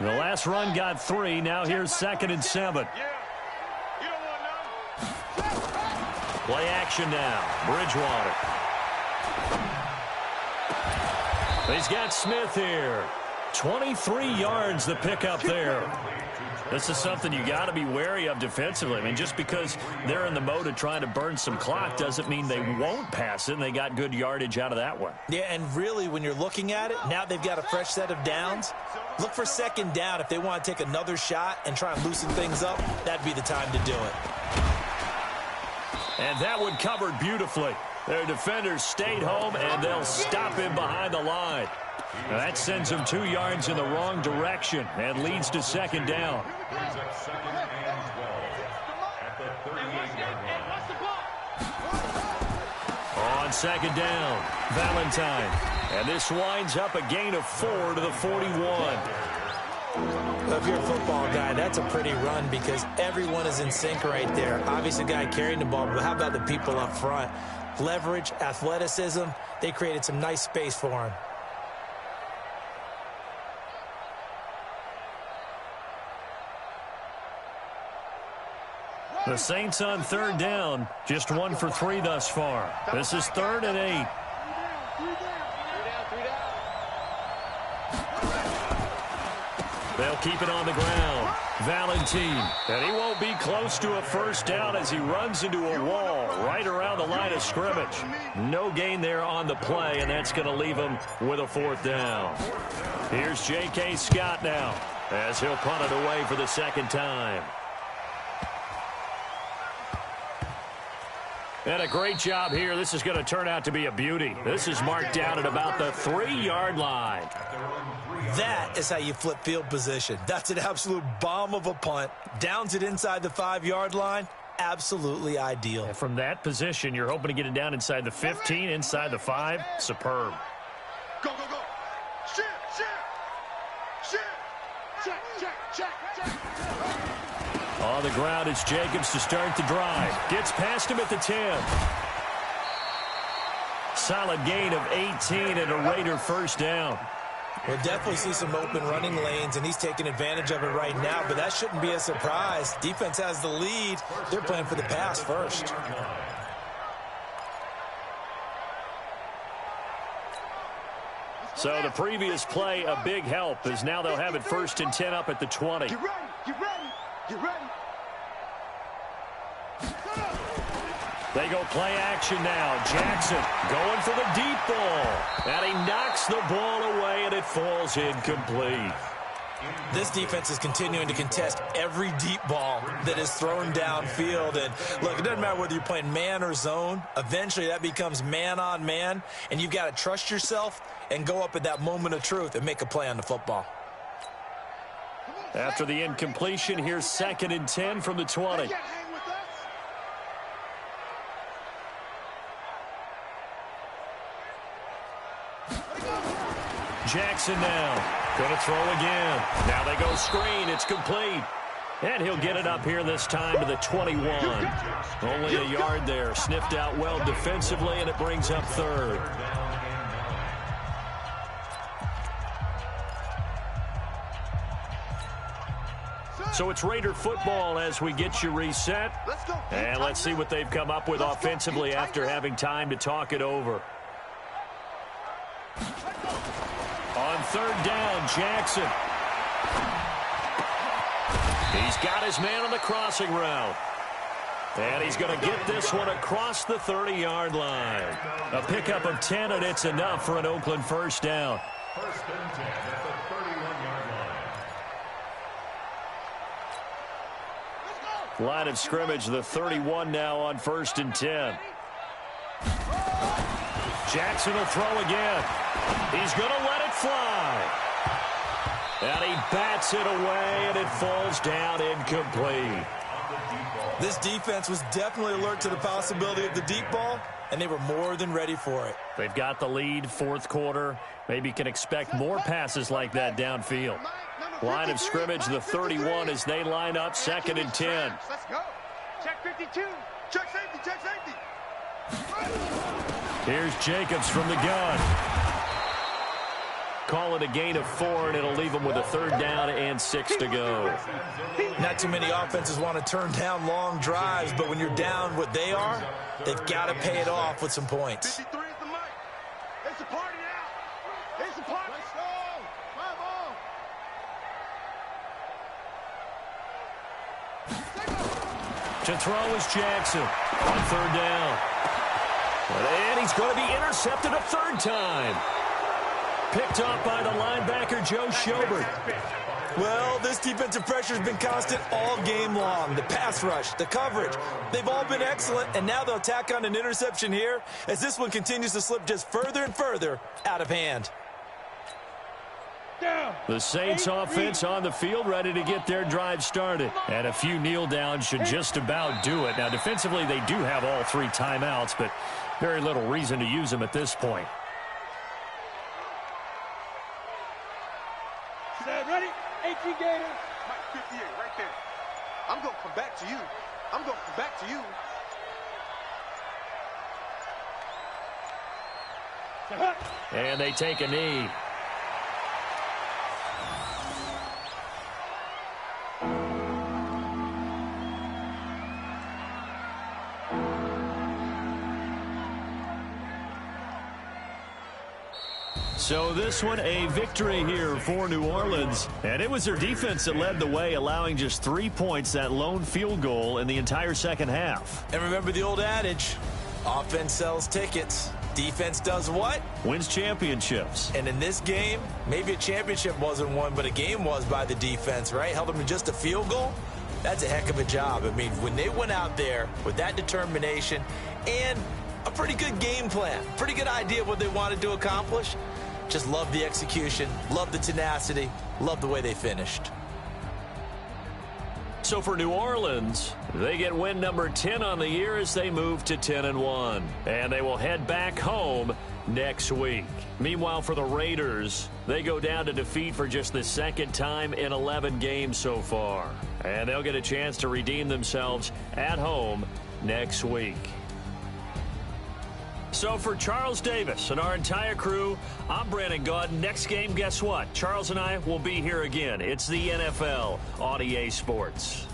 line. The last run got 3. Now here's second and 7. Play action now. Bridgewater. He's got Smith here. 23 yards the pickup there. This is something you got to be wary of defensively. I mean, just because they're in the mode of trying to burn some clock doesn't mean they won't pass it, and they got good yardage out of that one. Yeah, and really, when you're looking at it, now they've got a fresh set of downs. Look for second down. If they want to take another shot and try and loosen things up, that'd be the time to do it. And that one covered beautifully. Their defenders stayed home, and they'll stop him behind the line. Now that sends him 2 yards in the wrong direction and leads to second down. Brings up second and 12 at the 38-yard line. On second down, Valentine. And this winds up a gain of 4 to the 41. If you're a football guy, that's a pretty run because everyone is in sync right there. Obviously, the guy carrying the ball, but how about the people up front? Leverage, athleticism, they created some nice space for him. The Saints on third down, just 1 for 3 thus far. This is 3rd and 8. They'll keep it on the ground. Valentine, and he won't be close to a first down as he runs into a wall right around the line of scrimmage. No gain there on the play, and that's going to leave him with a 4th down. Here's J.K. Scott now as he'll punt it away for the 2nd time. And a great job here. This is going to turn out to be a beauty. This is marked down at about the 3-yard line. That is how you flip field position. That's an absolute bomb of a punt. Downs it inside the 5-yard line. Absolutely ideal. And from that position, you're hoping to get it down inside the 15, inside the 5. Superb. Go, go, go. Shift, shift. Check, check, check, check. On the ground, it's Jacobs to start the drive. Gets past him at the 10. Solid gain of 18 and a Raider first down. We'll definitely see some open running lanes, and he's taking advantage of it right now, but that shouldn't be a surprise. Defense has the lead. They're playing for the pass first. So the previous play, a big help, as now they'll have it 1st and 10 up at the 20. Get ready, get ready, get ready. They go play action now. Jackson going for the deep ball. And he knocks the ball away, and it falls incomplete. This defense is continuing to contest every deep ball that is thrown downfield. And, look, it doesn't matter whether you're playing man or zone. Eventually, that becomes man on man, and you've got to trust yourself and go up at that moment of truth and make a play on the football. After the incompletion, here's 2nd and 10 from the 20. Jackson now. Going to throw again. Now they go screen. It's complete. And he'll get it up here this time to the 21. Only a yard there. Sniffed out well defensively, and it brings up 3rd. So it's Raider football as we get you reset. And let's see what they've come up with offensively after having time to talk it over. On 3rd down, Jackson. He's got his man on the crossing route. And he's going to get this one across the 30-yard line. A pickup of 10, and it's enough for an Oakland first down. 1st and 10 at the 31-yard line. Line of scrimmage, the 31 now on 1st and 10. Jackson will throw again. He's going to let it fly. And he bats it away, and it falls down incomplete. This defense was definitely alert to the possibility of the deep ball, and they were more than ready for it. They've got the lead, 4th quarter. Maybe can expect more passes like that downfield. Line of scrimmage, the 31 as they line up 2nd and 10. Let's go. Check 52. Check safety, check safety. Here's Jacobs from the gun. Call it a gain of 4, and it'll leave them with a 3rd down and 6 to go. Not too many offenses want to turn down long drives, but when you're down what they are, they've got to pay it off with some points. 53 is the mic. It's a party now. It's a party. Let's go. Come on. To throw is Jackson on 3rd down. And he's going to be intercepted a 3rd time. Picked off by the linebacker, Joe Schobert. Well, this defensive pressure has been constant all game long. The pass rush, the coverage, they've all been excellent, and now they'll tack on an interception here as this one continues to slip just further and further out of hand. The Saints offense on the field, ready to get their drive started. And a few kneel downs should just about do it. Now, defensively, they do have all 3 timeouts, but very little reason to use them at this point. Ready? 18 Gators. Mike 58 right there. I'm going to come back to you. I'm going to come back to you. And they take a knee. So this one, a victory here for New Orleans. And it was their defense that led the way, allowing just 3 points, that lone field goal in the entire second half. And remember the old adage, offense sells tickets. Defense does what? Wins championships. And in this game, maybe a championship wasn't won, but a game was by the defense, right? Held them to just a field goal. That's a heck of a job. I mean, when they went out there with that determination and a pretty good game plan, pretty good idea of what they wanted to accomplish, just love the execution, love the tenacity, love the way they finished. So for New Orleans, they get win number 10 on the year as they move to 10-1. And they will head back home next week. Meanwhile, for the Raiders, they go down to defeat for just the second time in 11 games so far. And they'll get a chance to redeem themselves at home next week. So for Charles Davis and our entire crew, I'm Brandon Gaud. Next game, guess what? Charles and I will be here again. It's the NFL on EA Sports.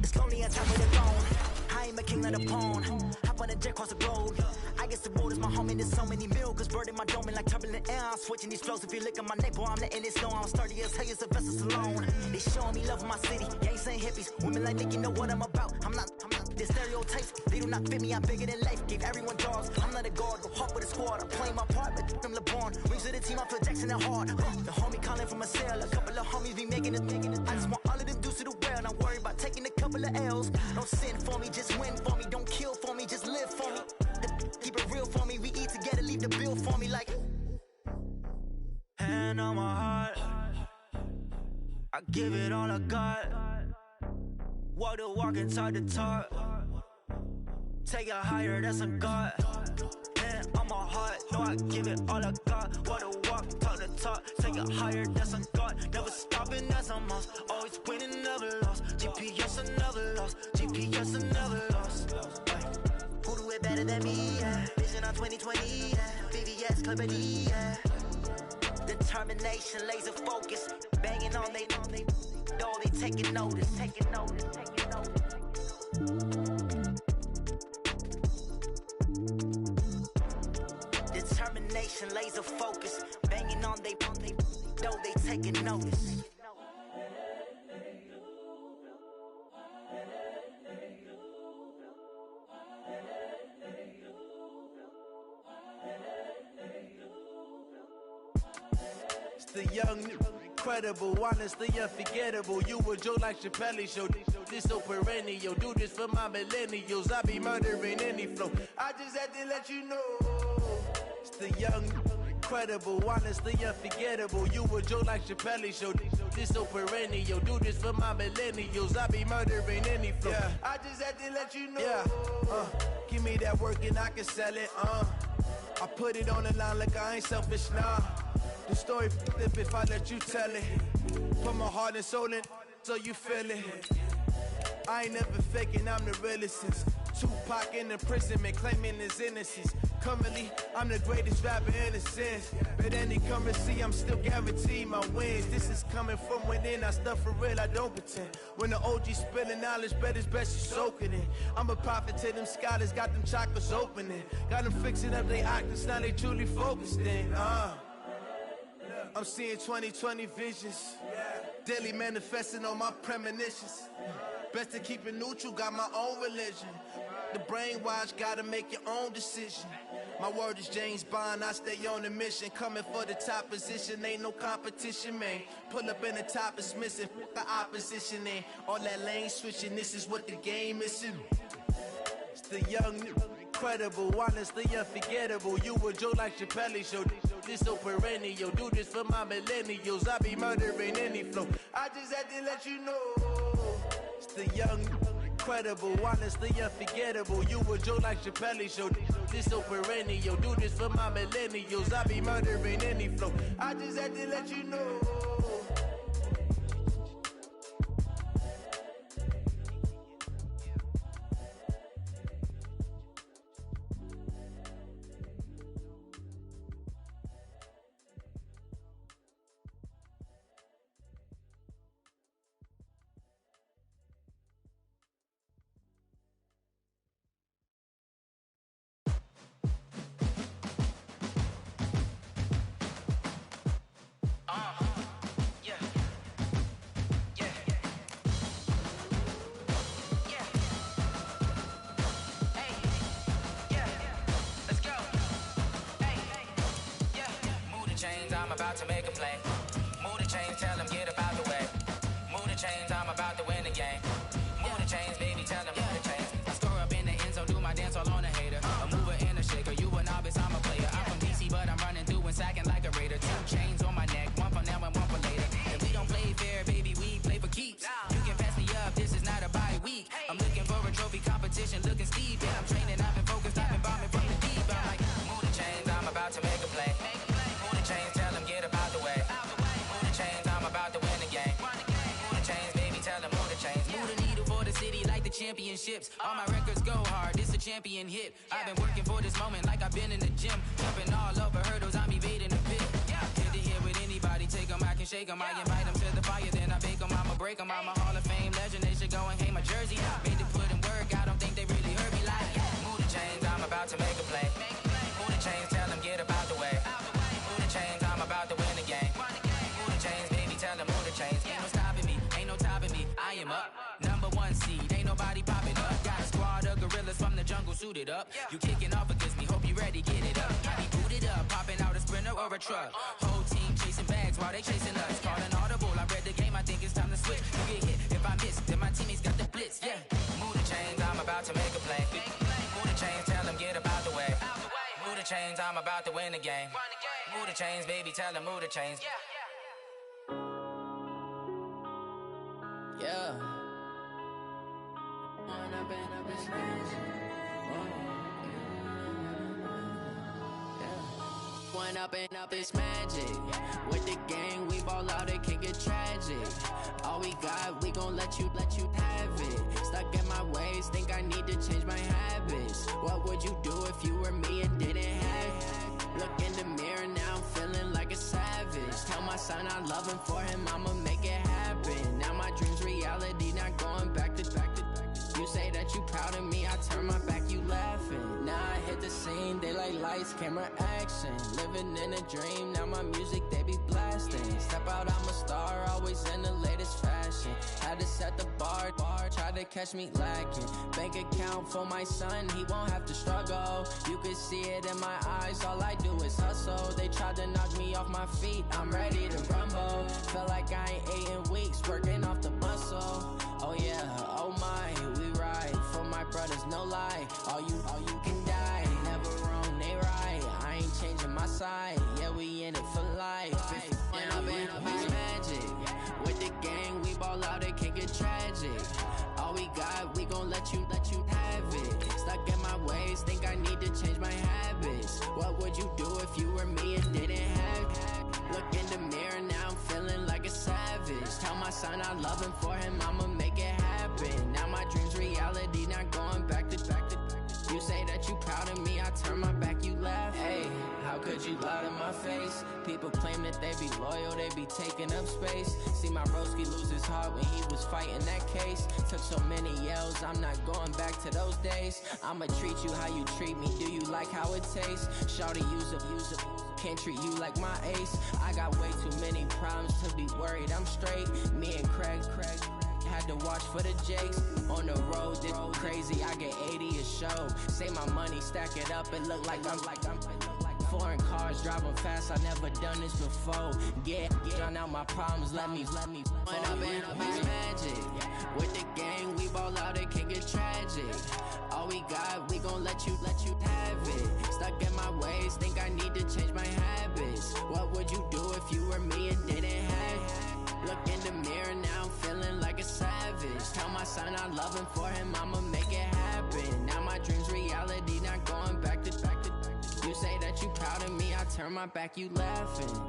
It's lonely on top of the throne. I ain't a king, not a pawn. Hop on a jet across the road. I guess the road is my home and there's so many milkers. Bird in my dome and like turbulent air. I'm switching these flows. If you look at my neck, boy, I'm letting it snow. I'm sturdy as hell as a vessel alone. They showing me love in my city. Gangs ain't hippies. Women like think you know what I'm about. I'm not. The stereotypes, they do not fit me. I'm bigger than life. Gave everyone dogs. I'm not a guard. Go hard with a squad. I'm playing my part, but them LeBron. Rings to the team. I feel Jackson and hard. The homie calling from a cell. A couple of homies be making it. I just want all of them dudes to the well. Not worry about taking a couple of L's. Don't sin for me, just win for me. Don't kill for me, just live for me. Keep it real for me. We eat together, leave the bill for me like. Hand on my heart. I give it all I got. Walk the walk and talk the talk. Take it higher, that's a God. Hand on my heart, no, I give it all I got. Walk the walk, talk the talk. Take it higher, that's a God. Never stopping, that's a must. Always winning, never lost. GPS, I never lost. GPS, I never lost. Who do it better than me? Yeah. Vision on 2020. Yeah. VVS, Clippity. Yeah. Determination, laser focus. Banging on they. No, they taking notice. Taking notice. Taking notice. Determination, laser focus, banging on they know they taking notice. It's the young, incredible, honestly unforgettable. You a joke like Chappelle show. This so perennial. Do this for my millennials. I be murdering any flow. I just had to let you know. The young, incredible, honestly unforgettable. You a joke like Chappelle show. This so perennial. Do this for my millennials. I be murdering any flow. Yeah. I just had to let you know. Yeah. Give me that work and I can sell it. I put it on the line like I ain't selfish, nah. The story flip if I let you tell it. Put my heart and soul in so you feel it. I ain't never faking, I'm the realest since Tupac in imprisonment, claiming his innocence. Currently, I'm the greatest rapper in a sense. But any currency, I'm still guaranteed my wins. This is coming from within, I stuff for real, I don't pretend. When the OG spilling knowledge, bet it's best you soak it in. I'm a prophet to them scholars, got them chakras opening. Got them fixing up their octaves, now they truly focused in. I'm seeing 2020 visions. Daily manifesting on my premonitions. Best to keep it neutral, got my own religion. The brainwash, gotta make your own decision. My word is James Bond, I stay on a mission. Coming for the top position, ain't no competition, man. Pull up in the top is missing, the opposition ain't. All that lane switching, this is what the game is. It's the young, incredible, honestly unforgettable. You a joke like Chappelle show. This so perennial. Do this for my millennials. I be murdering any flow. I just had to let you know. It's the young, incredible, honestly unforgettable. You a joke like Chappelle show. This so perennial. Do this for my millennials. I be murdering any flow. I just had to let you know. I'm about to make a play. Move the chains, tell them get up out the way. Move the chains, I'm about to win the game. Move the chains, baby, tell them move the chains. I score up in the end zone, do my dance all on a hater. A mover and a shaker, you a novice, I'm a player. I'm from DC, but I'm running through and sacking like a raider. 2 chains on my neck, one for now and one for later. If we don't play fair, baby, we play for keeps. You can pass me up, this is not a bye week. I'm looking for a trophy competition, looking steep. And I'm training, I've been focused, I've been bombing from the deep. I'm like, move the chains, I'm about to make a play. Move the chains, tell them get up out the way. Move the chains, I'm about to win the game. Move the chains, baby, tell them move the chains. Move the needle for the city like the championships. All my records go hard, this a champion hit. I've been working for this moment like I've been in the gym. Jumping all over hurdles, I'm evading the pit. Hit to hit with anybody, take them, I can shake them. I invite them to the fire, then I bake them, I'ma break them. I'm a Hall of Fame legend, they should go and hang my jersey. Made to put in work, I don't think they really heard me like, move the chains, I'm about to make a play. Move the chains, tell them get up out the way. Move the chains, I'm about to win the game. Move the chains, baby, tell them move the chains. Ain't no stopping me, ain't no topping me, I am up. Number 1 seed, ain't nobody popping up. Got a squad of gorillas from the jungle suited up. You kicking off against me, hope you ready, get it up. I be booted up, popping out a sprinter or a truck. Whole team chasing bags while they chasing us. Calling audible, I read the game, I think it's time to switch. You get hit, if I miss, then my teammates got the blitz, yeah. Move the chains, I'm about to make a play. Move the chains, tell them get up out the way. Move the chains, I'm about to win the game. Move the chains, baby, tell them move the chains. Yeah. One up and up is magic. With the gang, we ball out, it can get tragic. All we got, we gon' let you have it. Stuck in my ways, think I need to change my habits. What would you do if you were me and didn't have it? Look in the mirror, now I'm feeling like a savage. Tell my son I love him, for him I'ma make it happen. Now my dream's reality, not going back to. You say that you proud of me, I turn my back, you laughing. Now I hit the scene, they like lights, camera, action. Living in a dream, now my music, they be blasting. Step out, I'm a star, always in the latest fashion. Had to set the bar, try to catch me lacking. Bank account for my son, he won't have to struggle. You can see it in my eyes, all I do is hustle. They tried to knock me off my feet, I'm ready to rumble. Felt like I ain't ate in weeks, working off the muscle. Oh yeah, oh my, we ride for my brothers, no lie. All you can die, never wrong, they right. I ain't changing I need to change my habits. What would you do if you were me and didn't have it? Look in the mirror, now I'm feeling like a savage. Tell my son I love him, for him I'ma make it happen. Now my dream's reality, not going back to. You say that you proud of me, I turn my back, you laugh. Hey, how could you lie to my face? People claim that they be loyal, they be taking up space. See my broski lose his heart when he was fighting that case. Took so many yells, I'm not going back to those days. I'ma treat you how you treat me, do you like how it tastes? Shawty, use up, can't treat you like my ace. I got way too many problems to be worried, I'm straight. Me and Craig had to watch for the Jakes. On the road, this crazy, I get 80 a show. Say my money, stack it up, it look like I'm foreign cars, driving fast, I never done this before. Drown out my problems, let me When I've been magic, with the gang, we ball out, it can get tragic. All we got, we gon' let you have it. Stuck in my ways, think I need to change my habits. What would you do if you were me and didn't have it? Look in the mirror, now I'm feeling like a savage. Tell my son I love him, for him I'ma make it happen. Now my dream's reality, not going back to. You say that you proud of me, I turn my back, you laughing.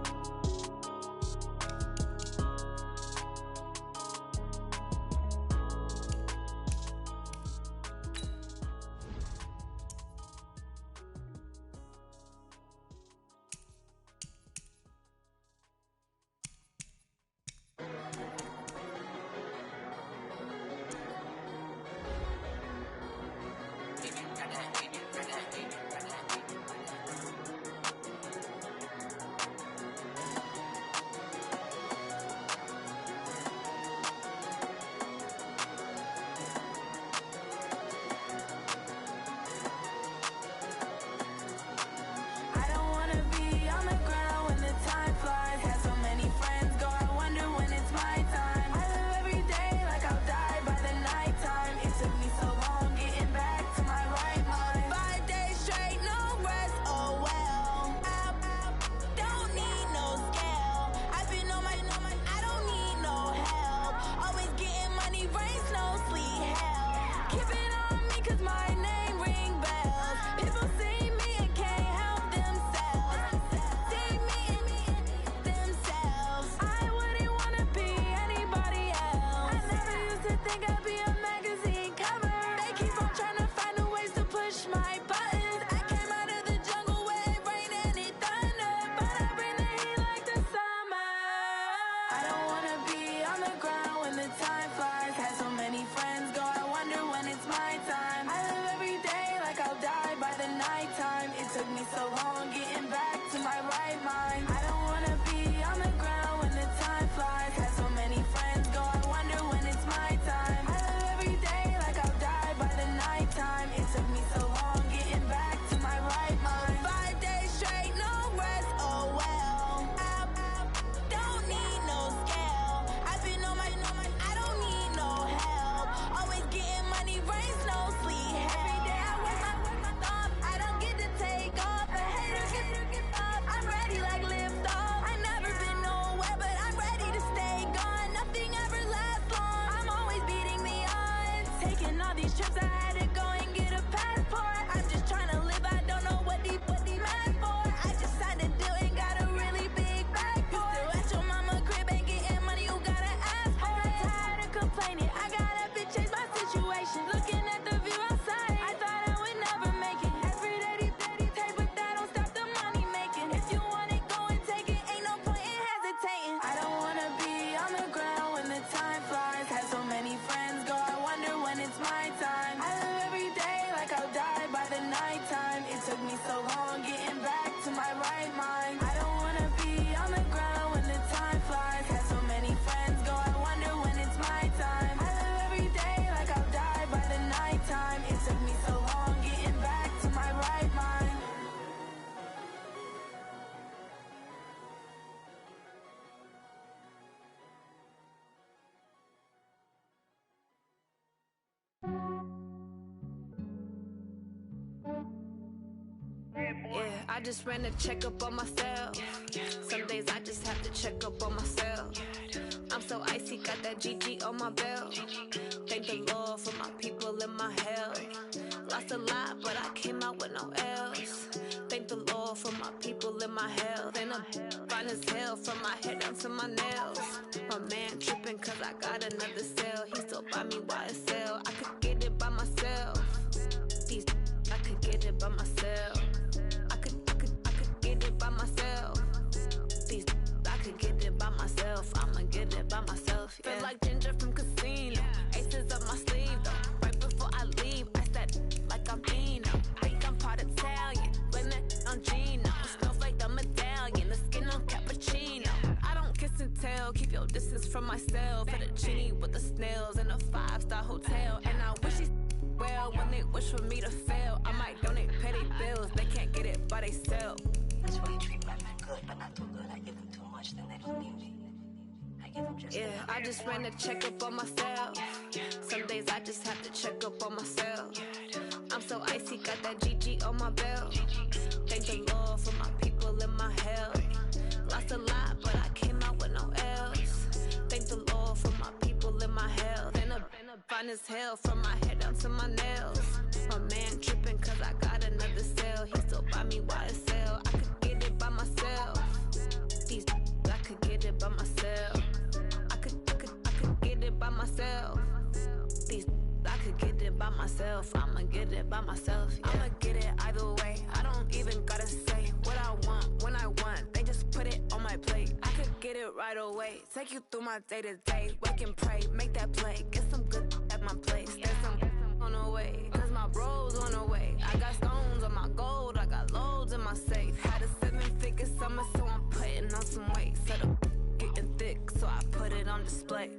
I just ran a checkup on myself. Some days I just have to check up on myself. I'm so icy, got that GG on my belt. Thank the Lord for my people in my health. Lost a lot, but I came out with no L's. Thank the Lord for my people and my health. And I'm fine as hell from my head down to my nails. My man tripping cause I got another cell. He still buy me YSL. I could get it by myself. I could get it by myself. I could get it by myself. I could get it by myself. I'ma get it by myself. Yeah. Feel like Ginger from Casino. Aces up my sleeve though. Right before I leave, I said like I'm Dino. Think I'm part Italian. Blame it on Gino. Snowflake the medallion. The skin on cappuccino. I don't kiss and tell. Keep your distance from myself. Fettuccine with the snails in a 5-star hotel. And I wish these well when they wish for me to fail. I might donate petty bills. They can't get it by themselves. That's why you treat my men good, but not too good. I give them too much, then they don't need me. I give them just I just ran a checkup on myself. Some days I just have to check up on myself. I'm so icy, got that GG on my belt. Thank the Lord for my people and my health. Lost a lot, but I came out with no L's. Thank the Lord for my people and my health. And I'm fine as hell from my head down to my nails. My man tripping cause I got another cell. He still buy me YSL. I could get it by myself. I could get it by myself. I could get it by myself. I could get it by myself. I'ma get it by myself. Yeah. I'ma get it either way. I don't even gotta say what I want when I want. They just put it on my plate. I could get it right away. Take you through my day to day. Wake and pray, make that play. Get some good at my place. There's some on the way. Cause my bros on the way. I got stones on my gold. I got loads in my safe. Had a 7-figure summer, so I'm putting on some weight. Set up getting thick, so I put it on display.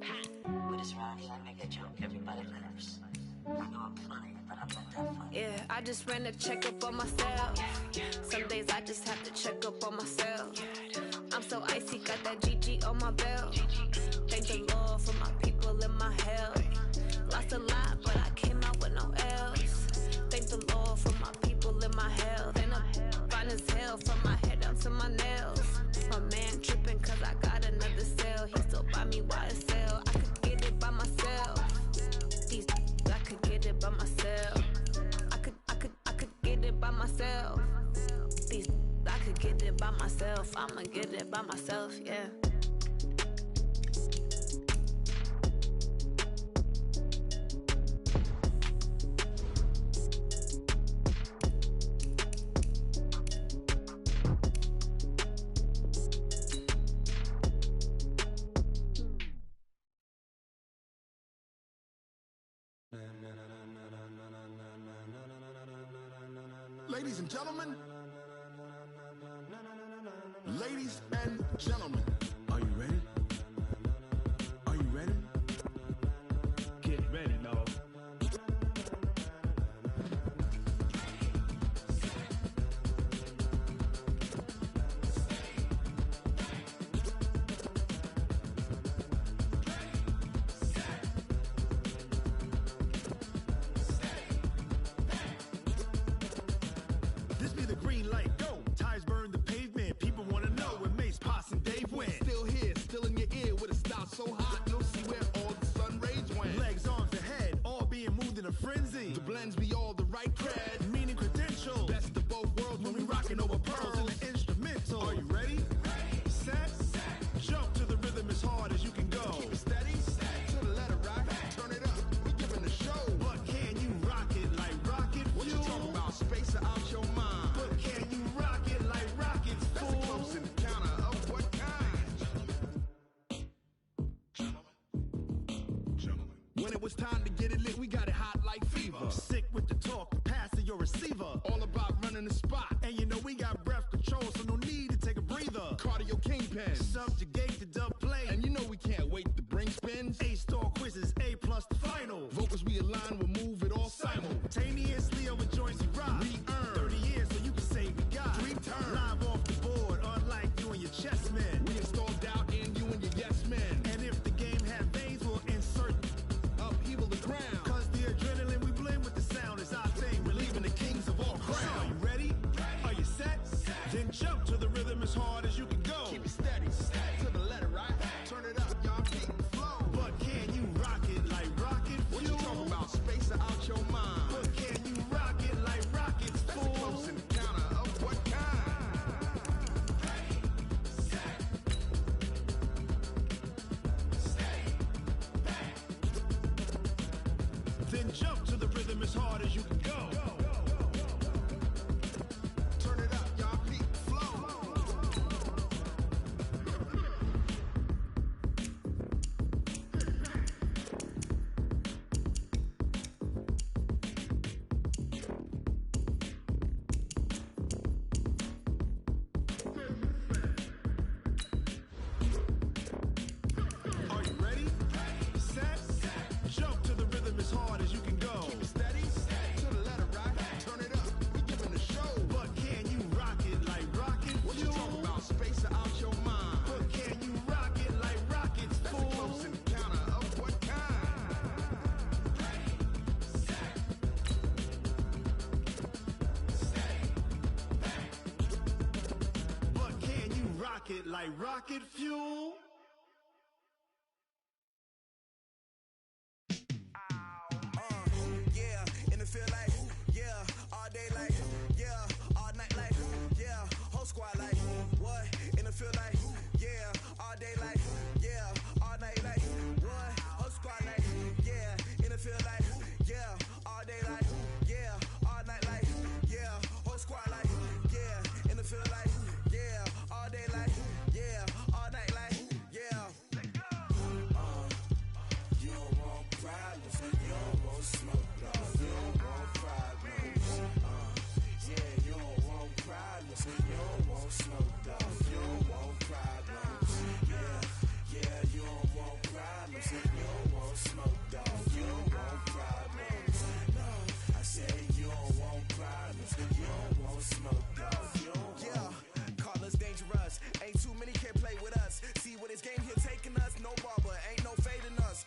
With this round here, I make a joke. Everybody laughs. I know I'm funny, but I'm not that funny. Yeah, I just ran a checkup on myself. Some days I just have to check up on myself. I'm so icy, got that GG on my belt. Thank the Lord for my people and my health. Lost a lot, but I came out with no L's. Thank the Lord for my people and my health. And I'm fine as hell from my head down to my nails. My man tripping cause I got another cell. He still buy me YSL. I could get it by myself. I could get it by myself. I could get it by myself. I could get it by myself. I'ma get it by myself, yeah. Ladies and gentlemen, ladies and gentlemen, are you ready? Are you ready? Get ready, dog. This be the green light, go. Tires burn the pavement. People want to know where Mace, Poss, and Dave went. Still here, still in your ear with a style so hot, you'll see where all the sun rays went. Legs, arms, and head, all being moved in a frenzy. The blends be all the right cred, meaning credentials. Best of both worlds when we rocking over pearls in the instrumental. Are you ready? Set, jump to the rhythm as hard as you can go. Keep it steady, to the letter right. Turn it up, we giving the show. But can you rock it like rocket fuel? What you talking about? Space or out your mind? But can you rock it like rockets, fool? That's a close encounter of what kind? Gentlemen. When it was time to get it lit, we got it hot like fever. Sick with the talk, the pass to your receiver. All about running the spot. And you know we got breath control, so no need to take a breather. Cardio kingpin, subjugate the dub play. And you know we can't wait to bring spins. A-star quizzes, A+ the final. Vocals we align, we'll move it all simultaneously over joints we rock. We earn 30 years, so you can say we got 3 turns. Live off the board, unlike you and your chess men. We install doubt in you and your yes men. And if the game had veins, we'll insert upheaval the ground. Cause the adrenaline we blend with the sound is our thing. We're leaving the kings of all crowns. So are you ready? Are you set? Then jump to the rhythm as hard as you can go. Keep it steady, to the letter right. Turn it up. Jump to the rhythm as hard as you can go. Turn it up, y'all. Peak flow. Are you ready? Set. Jump to the rhythm as hard as you can go. Keep it steady. To the letter, right? Turn it up. We giving the show. But can you rock it like rocket? What you talking about? Space out your mind. But can you rock it like rockets? That's a close encounter of what kind? But can you rock it like rocket fuel? Yeah, and it feel like, yeah, all day like, yeah, all night like, yeah, whole squad like, what? And it feel like, yeah, all day like, yeah, all night like, what? Whole squad like, yeah, and it feel like, yeah, all day like, yeah, all night like, yeah, whole squad like, yeah, and it feel like, yeah, all day like, yeah, all night like, yeah. You don't want problems, you don't want smoke, no. You don't want problems, yeah, you don't want problems, you don't want smoke, dog. You don't want problems, yeah, you don't want problems, you don't want smoke, dog. You don't want problems, no. I said you don't want problems, you don't want smoke, dog. You don't want. Call us dangerous, ain't too many can play with us. See what this game here taking us, no barber, ain't no fading us.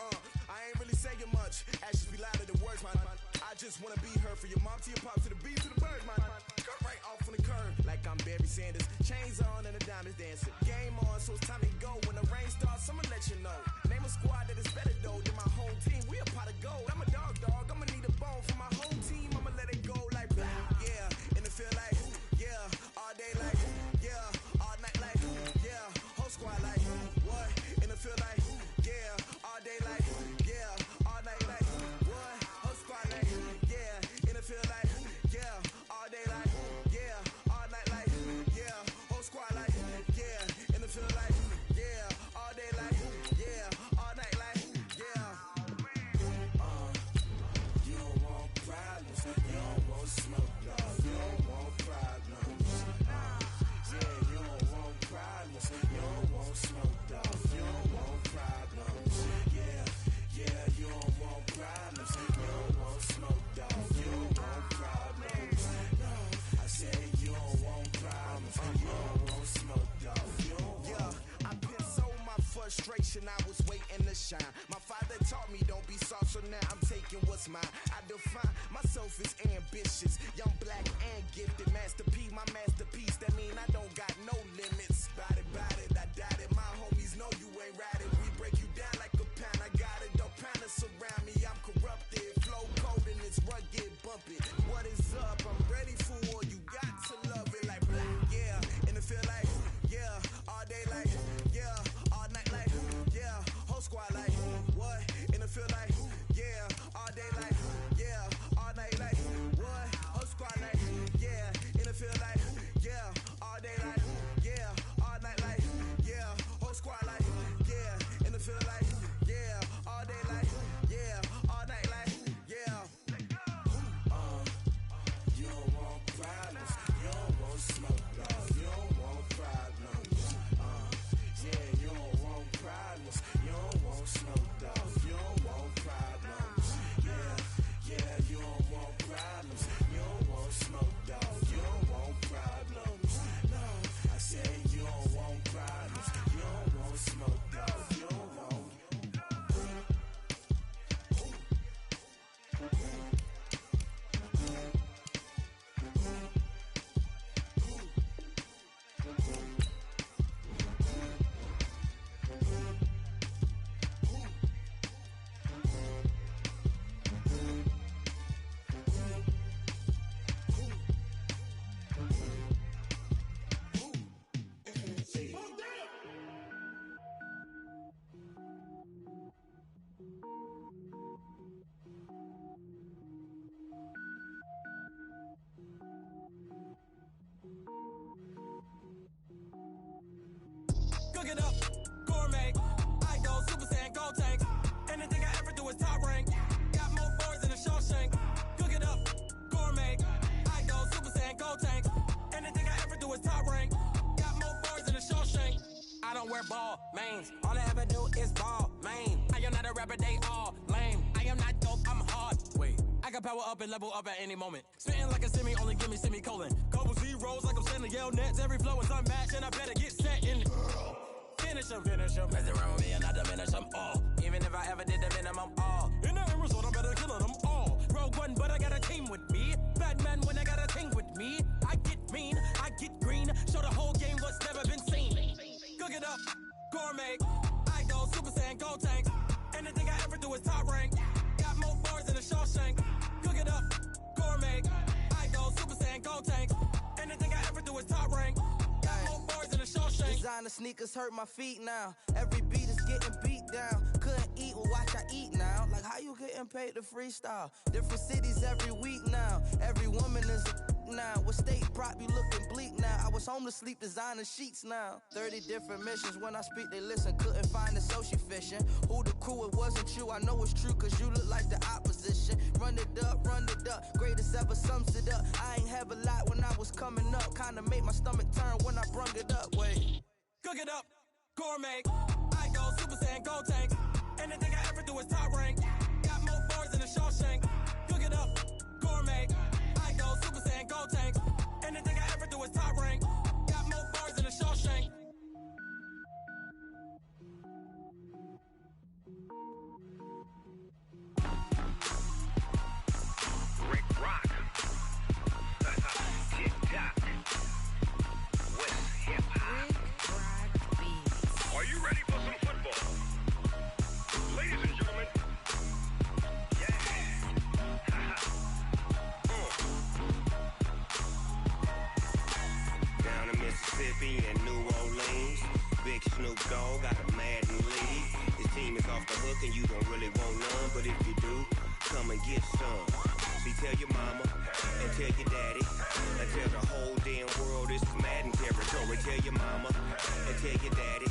I ain't really saying much. Actions be louder than words, man. I just wanna be heard, for your mom to your pop, to the beat, to the bird, man. Cut right off on the curb, like I'm Barry Sanders. Chains on and the diamonds dancing. Game on, so it's time to go. When the rain starts, I'ma let you know. Name a squad that is better though than my home team. We a pot of gold. I'm a dog. I'ma need a bone for my whole team. I'ma let it go like blah. Yeah, and it feel like, yeah, all day like, yeah, all night like, yeah, whole squad like, what? And it feel like, yeah, all day like, yeah, all night like, what? Whole squad like, yeah, and it feel like, yeah, all day like, yeah, all night like, yeah, whole squad like, yeah, and it feel like, yeah, all day like, yeah, all night like, yeah. You don't want problems, you don't want smoke, dog. You don't want problems, yeah, you don't want problems, you don't want smoke, dog. You don't want problems, yeah, you don't want problems, you don't want smoke, dog. You don't want problems, no. I said you don't want problems, you don't want smoke, dog. You don't want. I been so my frustration, I was waiting to shine. My father taught me don't be soft, so now I'm taking what's mine. I define myself as ambitious, young, black, and gifted. Master P, my masterpiece. That mean I don't got no limits. Bout it, I doubt it. My homies know you ain't ride it. We break you down like a pound. I got it, don't pound us around me. I'm corrupted, flow cold and it's rugged, bump it. What is up? I'm ready for war. You got to love it like black, yeah. And it feel like, yeah, all day like, yeah, all night like, yeah, whole squad like, what? And it feel like, yeah, all day like, yeah, all night like, what? Whole squad like, yeah, and it feel like, yeah, all day like, yeah, all night like, yeah, whole squad like, yeah, and it feel like. is top rank. Got more boards than a Shawshank. Cook it up, gourmet. I go Super Saiyan, Gold Tank. Anything I ever do is top rank. Got more boards than a Shawshank. I don't wear ball mains. All I ever do is ball main. I am not a rapper, they all lame. I am not dope, I'm hard. Wait, I can power up and level up at any moment. Spitting like a semi, only give me semicolon. Couple zeros like I'm sending yell nets. Every flow is unmatched, and I better get set in. Finish them. Mess around with me and I diminish them all. Even if I ever did the minimum, all. In the end result, I'm better killing them all. Rogue One, but I got a team with me. Batman when I got a team with me. I get mean, I get green. Show the whole game what's never been seen. Cook it up, gourmet. I go Super Saiyan, Gold Tank. Anything I ever do is top rank. Got more bars than a Shawshank. Cook it up, gourmet. I go Super Saiyan, Gold Tank. Anything I ever do is top rank. Got more bars than a Shawshank. Designer sneakers hurt my feet now. Every beat is getting beat down. Couldn't eat, well watch I eat now. Like how you getting paid to freestyle? Different cities every week now. Every woman is a now. With state prop, you looking bleak now. I was home to sleep, designer sheets now. 30 different missions. When I speak, they listen. Couldn't find it, so she fishing. Who the crew? It wasn't you. I know it's true, cause you look like the opposition. Run it up, greatest ever sums it up. I ain't have a lot when I was coming up. Kinda made my stomach turn when I brung it up. Wait. Cook it up, gourmet. I go Super Saiyan, Gold Tank. Anything I ever do is top rank. Got more bars than a Shawshank. Cook it up, gourmet. I go Super Saiyan, Gold Tank. Anything I ever do is top rank. Got more bars than a Shawshank. Rick Rock. TikTok. West Hip Hop. Are you ready for some football? Ladies and gentlemen. Yeah. Down in Mississippi and New Orleans, Big Snoop Dogg got a Madden league. His team is off the hook and you don't really want none, but if you do, come and get some. See, tell your mama and tell your daddy and tell the whole damn world this is Madden territory. Tell your mama and tell your daddy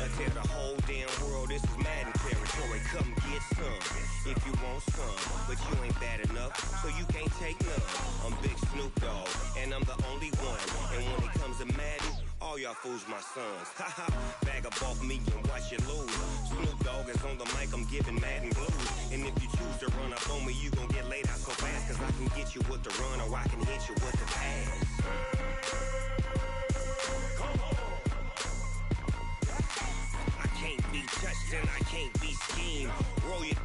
and tell the whole damn world this is Madden territory. Come get some if you want some, but you ain't bad enough, so you can't take none. I'm Big Snoop Dogg and I'm the only one. And when it comes to Madden, all y'all fools my sons. Haha, bag up off me and watch you lose. Snoop Dogg is on the mic, I'm giving Madden blues. And if you choose to run up on me, you gon' get laid out so fast, cause I can get you with the run or I can hit you with the pass. I can't be touched and I can't be schemed. Roll it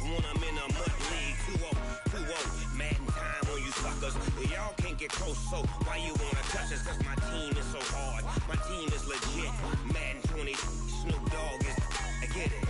when I'm in a mud league. 2-0, Madden time on you suckers. Y'all can't get close, so why you wanna touch us? Cause my team is so hard, my team is legit. Madden 20, Snoop Dogg is, I get it.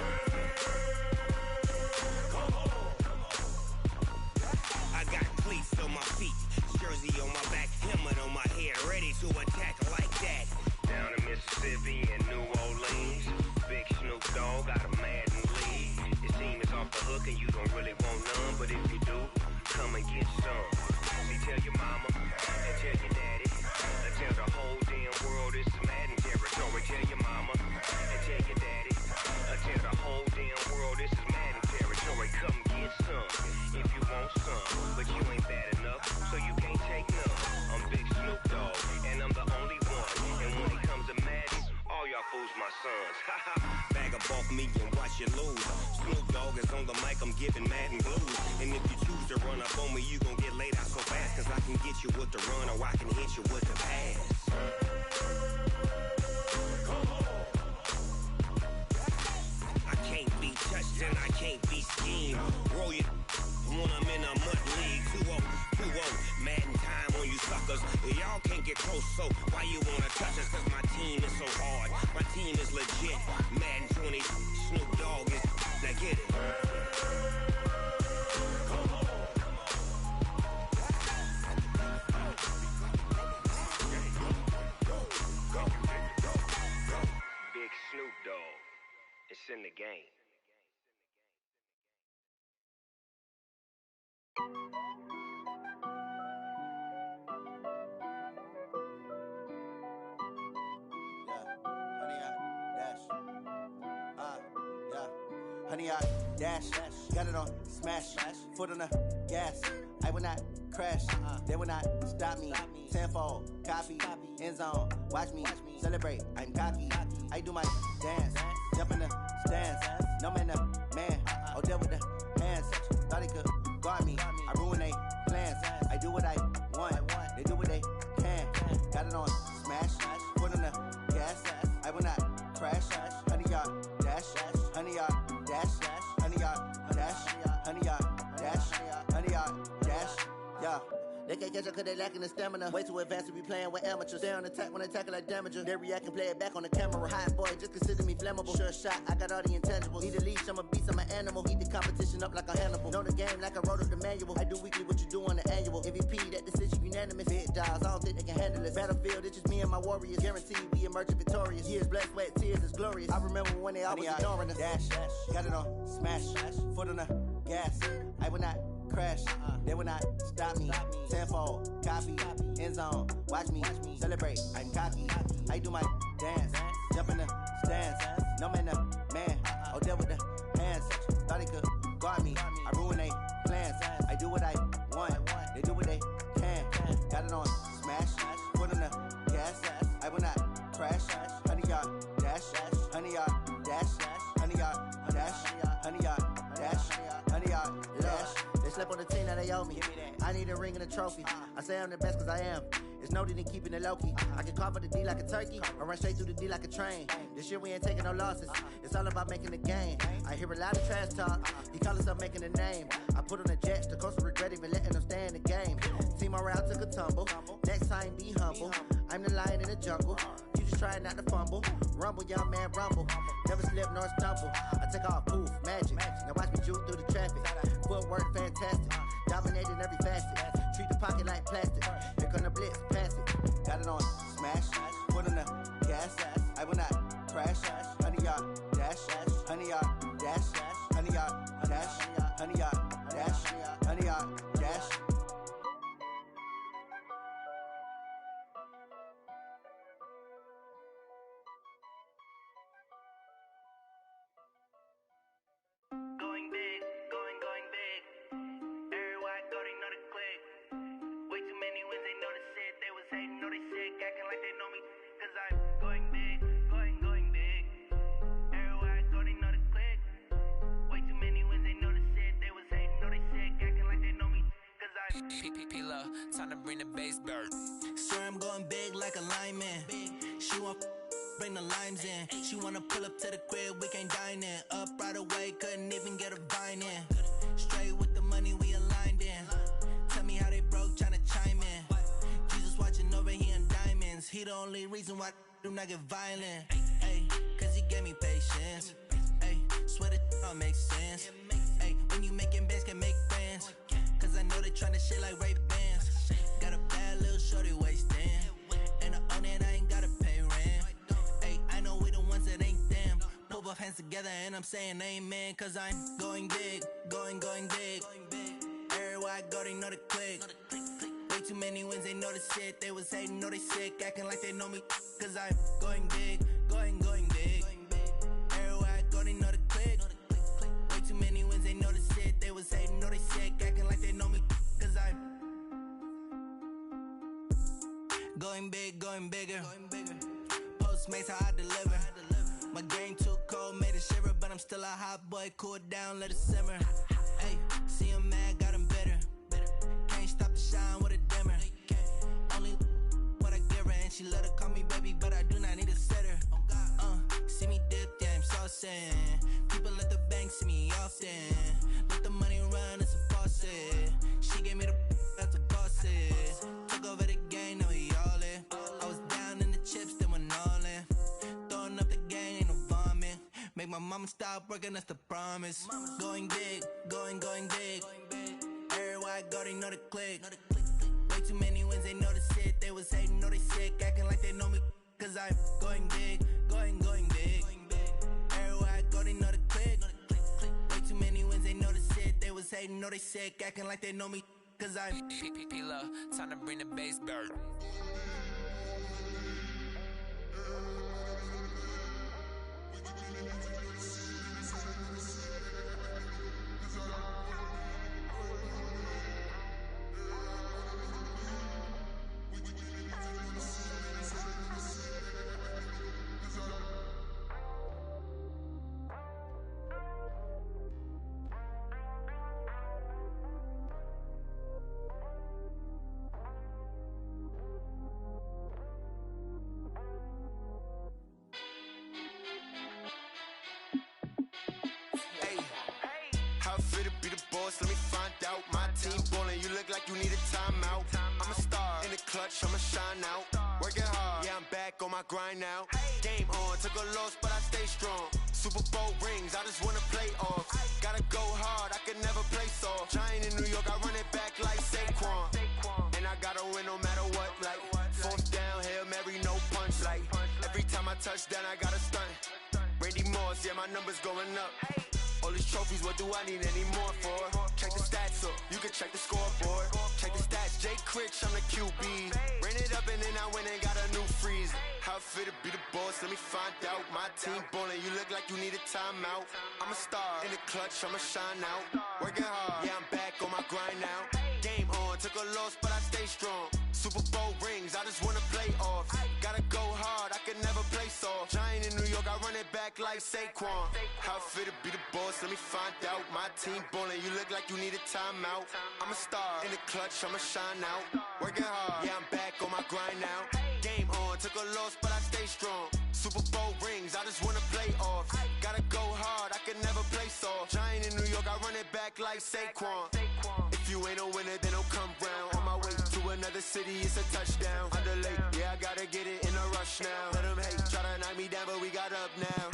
I got cleats on my feet, jersey on my back, helmet on my head, ready to attack like that. Down in Mississippi and New Orleans, Big Snoop Dogg got a Madden league. His team is off the hook and you don't really want none, but if you do, come and get some. See, tell your mama and tell your daddy and tell the whole damn world this is Madden territory. Tell your mama and tell your daddy and tell the whole damn world this is Madden territory. Come get some if you want some, but you ain't bad enough, so you can't take none. I'm Big Snoop Dogg and I'm the only one. And when it comes to Madden, all y'all fools my sons. Bag up off me and watch you lose. Snoop Dogg is on the mic, I'm giving Madden blues. And if you choose to run up on me, you gon' get laid out so fast, cause I can get you with the run or I can hit you with the pass. I can't be touched and I can't be schemed. Roll it when I'm in a mud league. 2-0, Madden time on you suckers. Y'all can't get close, so why you wanna touch us? Cause my team is so hard, my team is legit. Madden 20, Snoop Dogg is, now get it. Big Snoop Dogg, it's in the game. 100 yard dash. Got it on smash. Foot on the gas. I will not crash. They will not stop me. Tenfold, copy, end zone. Watch me celebrate. I'm cocky. I do my dance. Jump in the stands. No man, man. Oh, there with the hands. Thought he could guard me. I ruin they plans. I do what I want. They do what they can. Got it on smash. Foot on the gas. I will not crash. 100 yard dash. 100 yard dash. 100 yard dash. 100 yard dash. 100 yard dash. Yeah. They can't catch up cause they lacking the stamina. Way too advanced to be playing with amateurs. They on attack when they tackle like damager. They react and play it back on the camera. Hot boy, just consider me flammable. Sure shot, I got all the intangibles. Need a leash, I'm a beast, I'm an animal. Eat the competition up like a Hannibal. Know the game like I wrote up the manual. I do weekly what you do on the annual. MVP, that decision unanimous. Big dials, I don't think they can handle it. Battlefield, it's just me and my warriors. Guaranteed we emerge victorious. Years, blood, sweat, tears, it's glorious. I remember when they always ignoring us. Dash, got it on smash. Foot on the gas. I will not crash. They will not stop me. Tenfold, copy, end zone. Watch me celebrate. I'm cocky. I do my dance. Jump in the stands. No man, man. Oh, there with the hands. Thought he could guard me. I ruin they plans. I do what I want. They do what they can. Got it on smash. Foot on the gas. I will not crash. 100 yard dash. 100 yard dash. 100 yard dash. 100 yard dash. 100 yard dash. They slept on the team, now they owe me. I need a ring and a trophy. I say I'm the best cause I am. It's noted in keeping it low-key. I can carve up the D like a turkey or run straight through the D like a train. This year we ain't taking no losses. It's all about making the game. I hear a lot of trash talk. He call himself making a name. I put on the Jets, the coach will regret even letting them stay in the game. Team morale took a tumble. Next time be humble. I'm the lion in the jungle. You just try not to fumble. Rumble, young man, rumble. Never slip nor stumble. I take off, poof, magic. Now watch me juke through the traffic. Footwork fantastic. Dominating every facet. Treat the pocket like plastic. Here come the blitz, pass it. Got it on smash. Foot on the gas. I will not crash. 100 yard dash. 100 yard dash. 100 yard dash. 100 yard dash. 100 yard dash. Going big, going big. Everywhere I go, they know the click. Way too many wins, they know the shit. They was hating, know they sick, acting like they know me. Cause I'm going big, going big. Everywhere I go, they know the click. Way too many wins, they know the shit. They was hating, know they sick, acting like they know me. Cause I'm P-P-P-Lo, time to bring the bass bird. Swear I'm going big like a lineman. She want bring the limes in. She wanna pull up to the crib, we can't dine in. Up right away, couldn't even get a vine in. Straight with the money we aligned in. Tell me how they broke, tryna chime in. Jesus watching over here in diamonds. He the only reason why I do not get violent. Ay, cause he gave me patience. Ay, swear that all makes sense. Ay, when you making bands, can make friends. Cause I know they tryna shit like Ray-Bans. Got a bad little shorty wasting. And I own it, I ain't gotta pay rent. Ay, I know we the ones that ain't them. Pull both hands together and I'm saying amen. Cause I'm going big, going big. Everywhere I go, they know the click. Way too many wins, they know the shit. They was hating, know they sick, acting like they know me. Cause I'm going big, going big. Everywhere I go, they know the click. Way too many wins, they know the shit. They was hating, know they sick, acting like they know me. Cause I'm going big, going bigger. Postmates how I deliver. My game too cold, made it shiver, but I'm still a hot boy. Cool down, let it simmer. Hey, see him mad, got him bitter. Can't stop the shine with a dimmer. Only what I give her, and she let her call me baby, but I do not need a sitter. See me dip, yeah, I'm saucing. People at the bank see me often. Let the money run, it's a faucet. She gave me the that's a faucet. Took over the game, now we all in. I was down in the chips, then went all in. Throwing up the gang, ain't no vomit. Make my mama stop working, that's the promise. Going big, going big. Everywhere I go, they know the click. Way too many wins, they know the shit. They was hating, know they sick, acting like they know me. Cause I'm going big, going big. Everywhere I go, they know the click. Way too many wins, they know the shit. They was hating, know they sick, acting like they know me. Cause I'm P-P-P-Lo, time to bring the bass bird. fit to be the boss? Let me find out. My team ballin', you look like you need a timeout. I'm a star in the clutch, I'ma shine out. Working hard, yeah, I'm back on my grind now. Game on, took a loss, but I stay strong. Super Bowl rings, I just wanna play off. Gotta go hard, I can never play soft. Giant in New York, I run it back like Saquon. And I gotta win no matter what, like fourth down, Hail Mary, no punch. Like every time I touch down, I gotta stunt. Randy Moss, yeah, my numbers going up. All these trophies, what do I need any more for? Check the stats up, you can check the scoreboard. Check the stats, Jay Critch, I'm the QB. Ran it up and then I went and got a new freeze. How it fit to be the boss, let me find out. My team ballin', you look like you need a timeout. I'm a star in the clutch, I'ma shine out. Working hard, yeah, I'm back on my grind now. Game on, took a loss, but I stay strong. Super Bowl rings, I just wanna play off. Gotta go hard, I can never play soft. Giant in New York, I run it back like Saquon. How it fit to be the boss, let me find out. My team ballin', you look like you need a timeout. I'm a star in the clutch, I'ma shine out. Working hard, yeah, I'm back on my grind now. Game on, took a loss, but I stay strong. Super Bowl rings, I just wanna play off. Gotta go hard, I can never play soft. Giant in New York, I run it back like Saquon. If you ain't a winner, then don't come round. On my way to another city, it's a touchdown. Underlay, yeah, I gotta get it in a rush now. Let them hate, try to knock me down, but we got up now.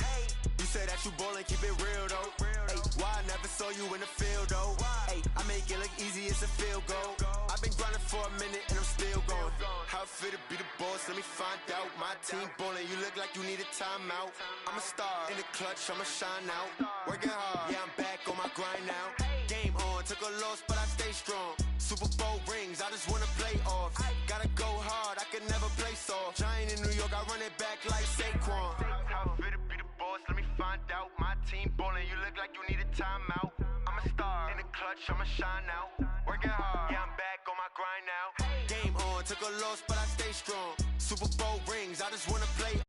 You say that you ballin', keep it real though. Ay, why I never saw you in the field though? Ay, I make it look easy, it's a field goal. I've been grinding for a minute and I'm still going. How it fit to be the boss, let me find out. My team ballin', you look like you need a timeout. I'm a star in the clutch, I'ma shine out. Working hard, yeah, I'm back on my grind now. Game on, took a loss, but I stay strong. Super Bowl rings, I just wanna play off. Gotta go hard, I can never play soft. Giant in New York, I run it back like Saquon. How it fit to be the boss, let me find out. My team ballin', you look like you need a timeout. I'm a star in the clutch, I'ma shine out. Working hard, yeah, I'm back on my grind now. Game on, took a loss, but I stay strong. Super Bowl rings, I just wanna play